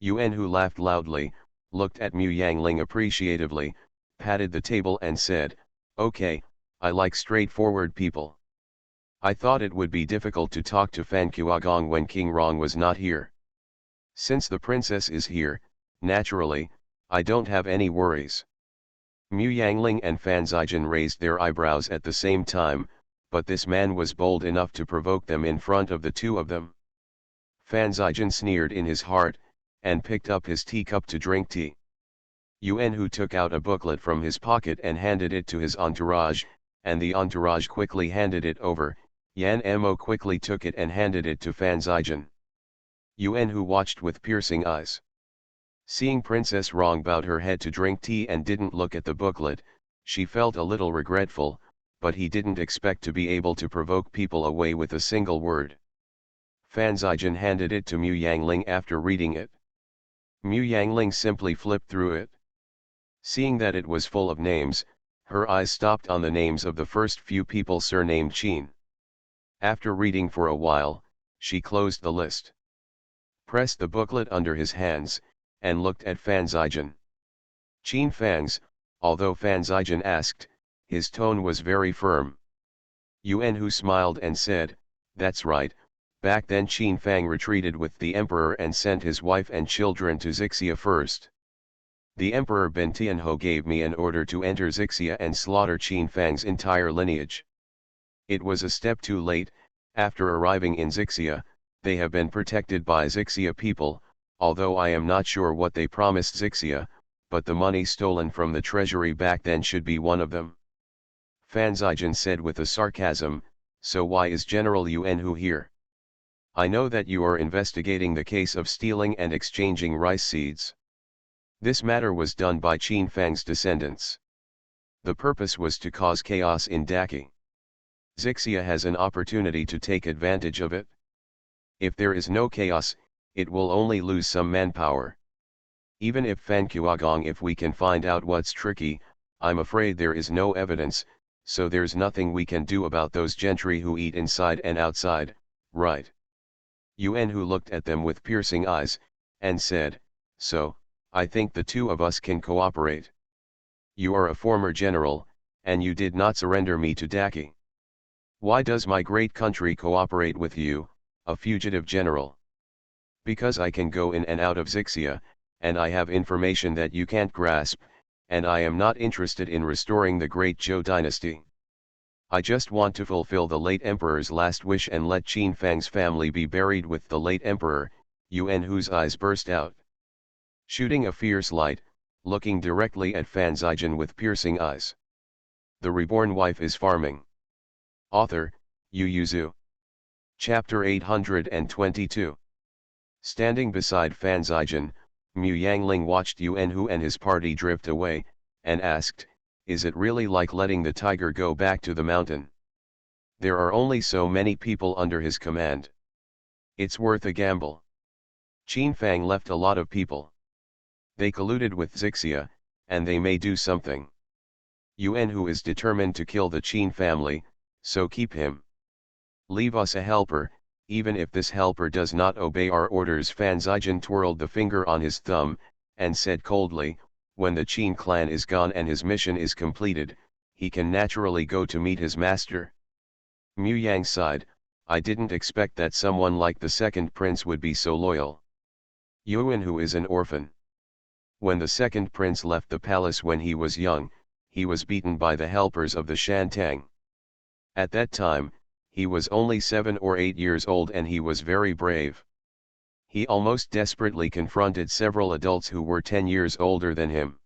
Yuan Hu laughed loudly, looked at Mu Yangling appreciatively, patted the table and said, okay, I like straightforward people. I thought it would be difficult to talk to Fan Kuagong when King Rong was not here. Since the princess is here, naturally, I don't have any worries. Mu Yangling and Fan Zijian raised their eyebrows at the same time, but this man was bold enough to provoke them in front of the 2 of them. Fan Zijian sneered in his heart, and picked up his teacup to drink tea. Yuan Hu took out a booklet from his pocket and handed it to his entourage, and the entourage quickly handed it over. Yan Mo quickly took it and handed it to Fan Zijian. Yuan Hu watched with piercing eyes. Seeing Princess Rong bowed her head to drink tea and didn't look at the booklet, she felt a little regretful, but he didn't expect to be able to provoke people away with a single word. Fan Zijian handed it to Mu Yangling after reading it. Mu Yangling simply flipped through it. Seeing that it was full of names, her eyes stopped on the names of the first few people surnamed Qin. After reading for a while, she closed the list, pressed the booklet under his hands, and looked at Fan Zijian. Qin Fangs, although Fan Zijian asked, his tone was very firm. Yuan Hu smiled and said, that's right, back then Qin Fang retreated with the emperor and sent his wife and children to Xixia first. The emperor Ben Tianho gave me an order to enter Xixia and slaughter Qin Fang's entire lineage. It was a step too late. After arriving in Xixia, they have been protected by Xixia people, although I am not sure what they promised Xixia, but the money stolen from the treasury back then should be one of them. Fan Zijian said with a sarcasm, so why is General Yuan Hu here? I know that you are investigating the case of stealing and exchanging rice seeds. This matter was done by Qin Fang's descendants. The purpose was to cause chaos in Daki. Xixia has an opportunity to take advantage of it. If there is no chaos, it will only lose some manpower. Even if Fan Kuagong, if we can find out what's tricky, I'm afraid there is no evidence, so there's nothing we can do about those gentry who eat inside and outside, right? Yuan Hu looked at them with piercing eyes, and said, so, I think the two of us can cooperate. You are a former general, and you did not surrender me to Daki. Why does my great country cooperate with you, a fugitive general? Because I can go in and out of Zixia, and I have information that you can't grasp, and I am not interested in restoring the great Zhou dynasty. I just want to fulfill the late emperor's last wish and let Qin Fang's family be buried with the late emperor. Yuan Hu's eyes burst out, shooting a fierce light, looking directly at Fan Zijin with piercing eyes. The Reborn Wife is Farming. Author, Yu Yuzu. Chapter 822. Standing beside Fan Zijin, Mu Yangling watched Yuan Hu and his party drift away, and asked, is it really like letting the tiger go back to the mountain? There are only so many people under his command. It's worth a gamble. Qin Fang left a lot of people. They colluded with Zixia, and they may do something. Yuan Hu is determined to kill the Qin family, so keep him. Leave us a helper, even if this helper does not obey our orders. Fan Zijin twirled the finger on his thumb, and said coldly, when the Qin clan is gone and his mission is completed, he can naturally go to meet his master. Mu Yang sighed, I didn't expect that someone like the second prince would be so loyal. Yuan Hu is an orphan. When the second prince left the palace when he was young, he was beaten by the helpers of the Shantang. At that time, he was only 7 or 8 years old and he was very brave. He almost desperately confronted several adults who were 10 years older than him.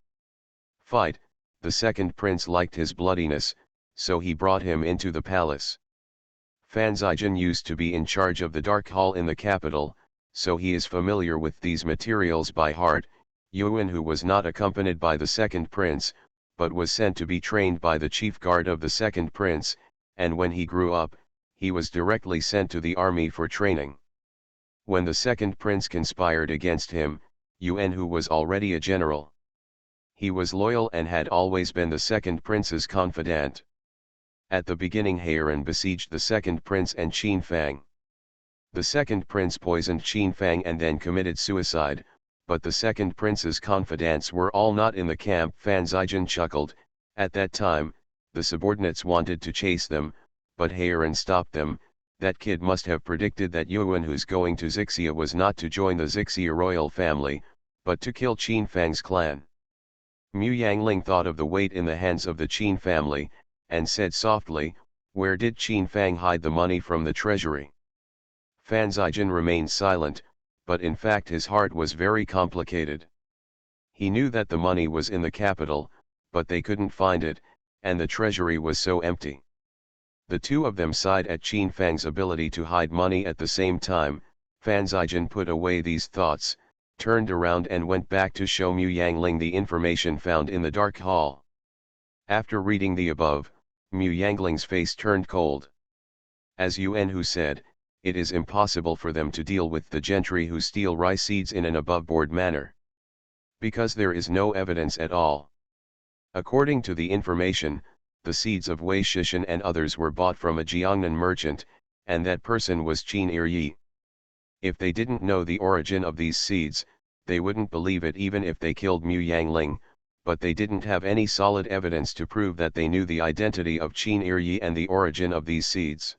Fight, the second prince liked his bloodiness, so he brought him into the palace. Fan Zijin used to be in charge of the Dark Hall in the capital, so he is familiar with these materials by heart. Yuan Hu was not accompanied by the second prince, but was sent to be trained by the chief guard of the second prince, and when he grew up, he was directly sent to the army for training. When the second prince conspired against him, Yuan Hu was already a general. He was loyal and had always been the second prince's confidant. At the beginning Heiran besieged the second prince and Qin Fang. The second prince poisoned Qin Fang and then committed suicide, but the second prince's confidants were all not in the camp. Fan Zijin chuckled, at that time, the subordinates wanted to chase them, but Heiran stopped them. That kid must have predicted that Yuan Hu's going to Zixia was not to join the Zixia royal family, but to kill Qin Fang's clan. Mu Yangling thought of the weight in the hands of the Qin family, and said softly, where did Qin Fang hide the money from the treasury? Fan Zijin remained silent, but in fact his heart was very complicated. He knew that the money was in the capital, but they couldn't find it, and the treasury was so empty. The two of them sighed at Qin Fang's ability to hide money at the same time. Fan Zijin put away these thoughts, turned around and went back to show Mu Yangling the information found in the Dark Hall. After reading the above, Mu Yangling's face turned cold. As Yuan Hu said, it is impossible for them to deal with the gentry who steal rice seeds in an above-board manner. Because there is no evidence at all. According to the information, the seeds of Wei Shishan and others were bought from a Jiangnan merchant, and that person was Qin Yi. If they didn't know the origin of these seeds, they wouldn't believe it even if they killed Mu Yangling, but they didn't have any solid evidence to prove that they knew the identity of Qin Yi and the origin of these seeds.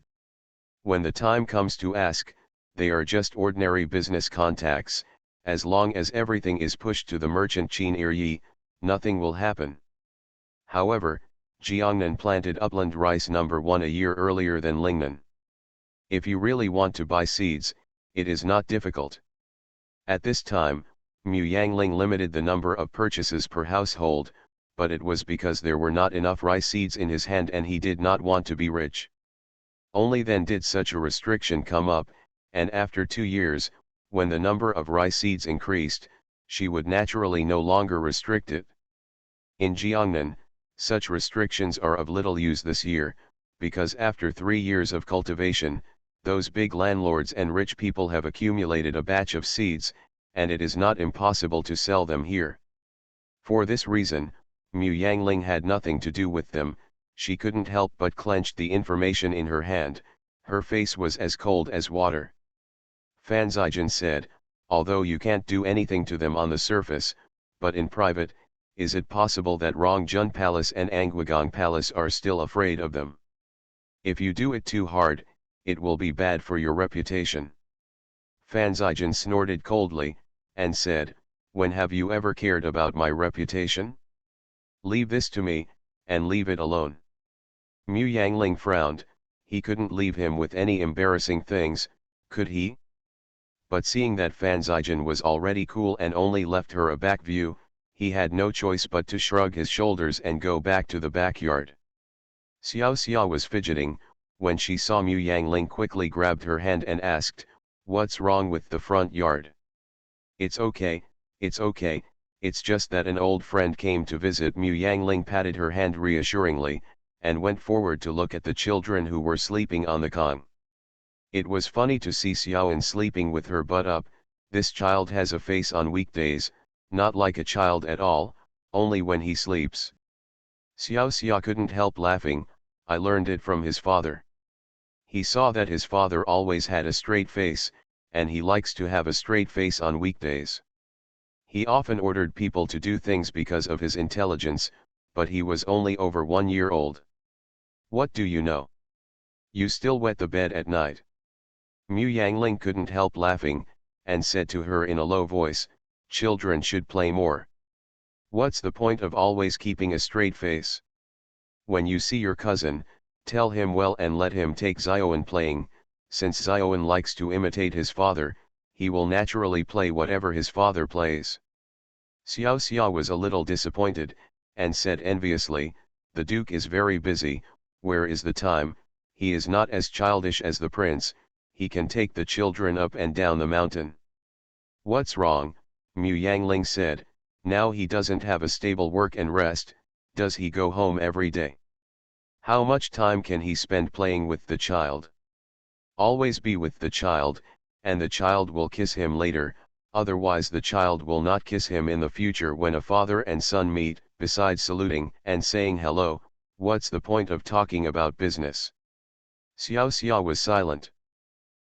When the time comes to ask, they are just ordinary business contacts. As long as everything is pushed to the merchant Qin Yi, nothing will happen. However, Jiangnan planted upland rice number 1 a year earlier than Lingnan. If you really want to buy seeds, it is not difficult. At this time, Mu Yangling limited the number of purchases per household, but it was because there were not enough rice seeds in his hand and he did not want to be rich. Only then did such a restriction come up, and after 2 years, when the number of rice seeds increased, she would naturally no longer restrict it. In Jiangnan, such restrictions are of little use this year, because after 3 years of cultivation, those big landlords and rich people have accumulated a batch of seeds, and it is not impossible to sell them here. For this reason, Mu Yangling had nothing to do with them, she couldn't help but clenched the information in her hand, her face was as cold as water. Fan Zijin said, although you can't do anything to them on the surface, but in private, is it possible that Rongjun Palace and Angwagong Palace are still afraid of them? If you do it too hard, it will be bad for your reputation. Fan Zijin snorted coldly, and said, when have you ever cared about my reputation? Leave this to me, and leave it alone. Mu Yangling frowned, he couldn't leave him with any embarrassing things, could he? But seeing that Fan Zijin was already cool and only left her a back view, he had no choice but to shrug his shoulders and go back to the backyard. Xiao Xia was fidgeting, when she saw Mu Yangling quickly grabbed her hand and asked, what's wrong with the front yard? It's okay, it's just that an old friend came to visit. Mu Yangling patted her hand reassuringly, and went forward to look at the children who were sleeping on the kong. It was funny to see Xiaoan sleeping with her butt up. This child has a face on weekdays, not like a child at all, only when he sleeps. Xiao Xia couldn't help laughing, I learned it from his father. He saw that his father always had a straight face, and he likes to have a straight face on weekdays. He often ordered people to do things because of his intelligence, but he was only over 1 year old. What do you know? You still wet the bed at night. Mu Yangling couldn't help laughing, and said to her in a low voice, children should play more. What's the point of always keeping a straight face? When you see your cousin, tell him well and let him take Xiaoan playing, since Xiaoan likes to imitate his father, he will naturally play whatever his father plays. Xiao Xia was a little disappointed, and said enviously, the Duke is very busy, where is the time? He is not as childish as the prince, he can take the children up and down the mountain. What's wrong? Mu Yangling said, now he doesn't have a stable work and rest, does he go home every day? How much time can he spend playing with the child? Always be with the child, and the child will kiss him later, otherwise the child will not kiss him in the future when a father and son meet. Besides saluting and saying hello, what's the point of talking about business? Xiao Xia was silent.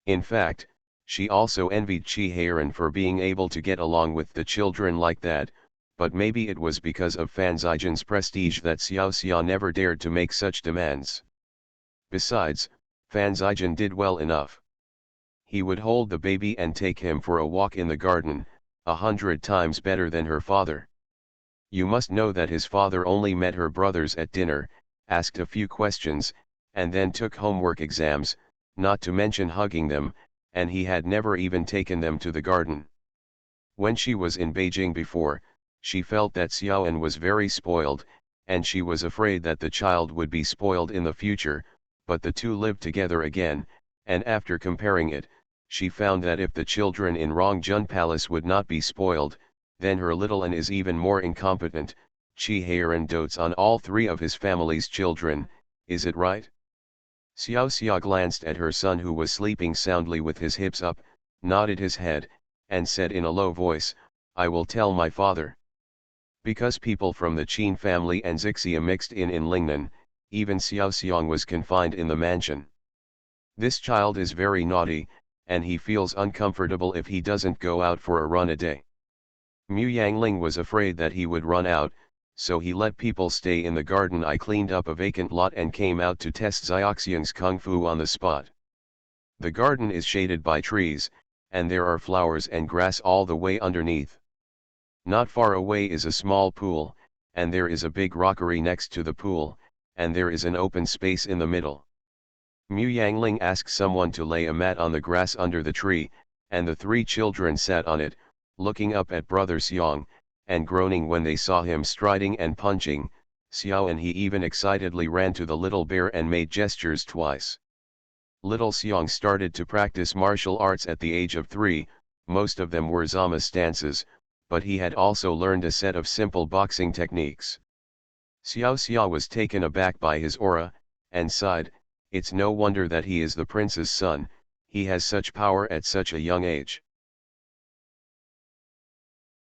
In fact, she also envied Qi Heiran for being able to get along with the children like that, but maybe it was because of Fan Zijin's prestige that Xiao Xia never dared to make such demands. Besides, Fan Zijin did well enough. He would hold the baby and take him for a walk in the garden, 100 times better than her father. You must know that his father only met her brothers at dinner, asked a few questions, and then took homework exams, not to mention hugging them, and he had never even taken them to the garden. When she was in Beijing before, she felt that Xiaoan was very spoiled, and she was afraid that the child would be spoiled in the future, but the two lived together again, and after comparing it, she found that if the children in Rongjun Palace would not be spoiled, then her little An is even more incompetent. Qi Heiran dotes on all 3 of his family's children, is it right? Xiao Xia glanced at her son who was sleeping soundly with his hips up, nodded his head, and said in a low voice, I will tell my father. Because people from the Qin family and Xixia mixed in Lingnan, even Xiao Xiang was confined in the mansion. This child is very naughty, and he feels uncomfortable if he doesn't go out for a run a day. Mu Yangling was afraid that he would run out, so he let people stay in the garden. I cleaned up a vacant lot and came out to test Xiaoxiang's kung fu on the spot. The garden is shaded by trees, and there are flowers and grass all the way underneath. Not far away is a small pool, and there is a big rockery next to the pool, and there is an open space in the middle. Mu Yangling asked someone to lay a mat on the grass under the tree, and the 3 children sat on it, looking up at Brother Xiang, and groaning when they saw him striding and punching. Xiao and he even excitedly ran to the little bear and made gestures twice. Little Xiang started to practice martial arts at the age of 3, most of them were Zama stances, but he had also learned a set of simple boxing techniques. Xiao Xia was taken aback by his aura, and sighed, it's no wonder that he is the prince's son, he has such power at such a young age.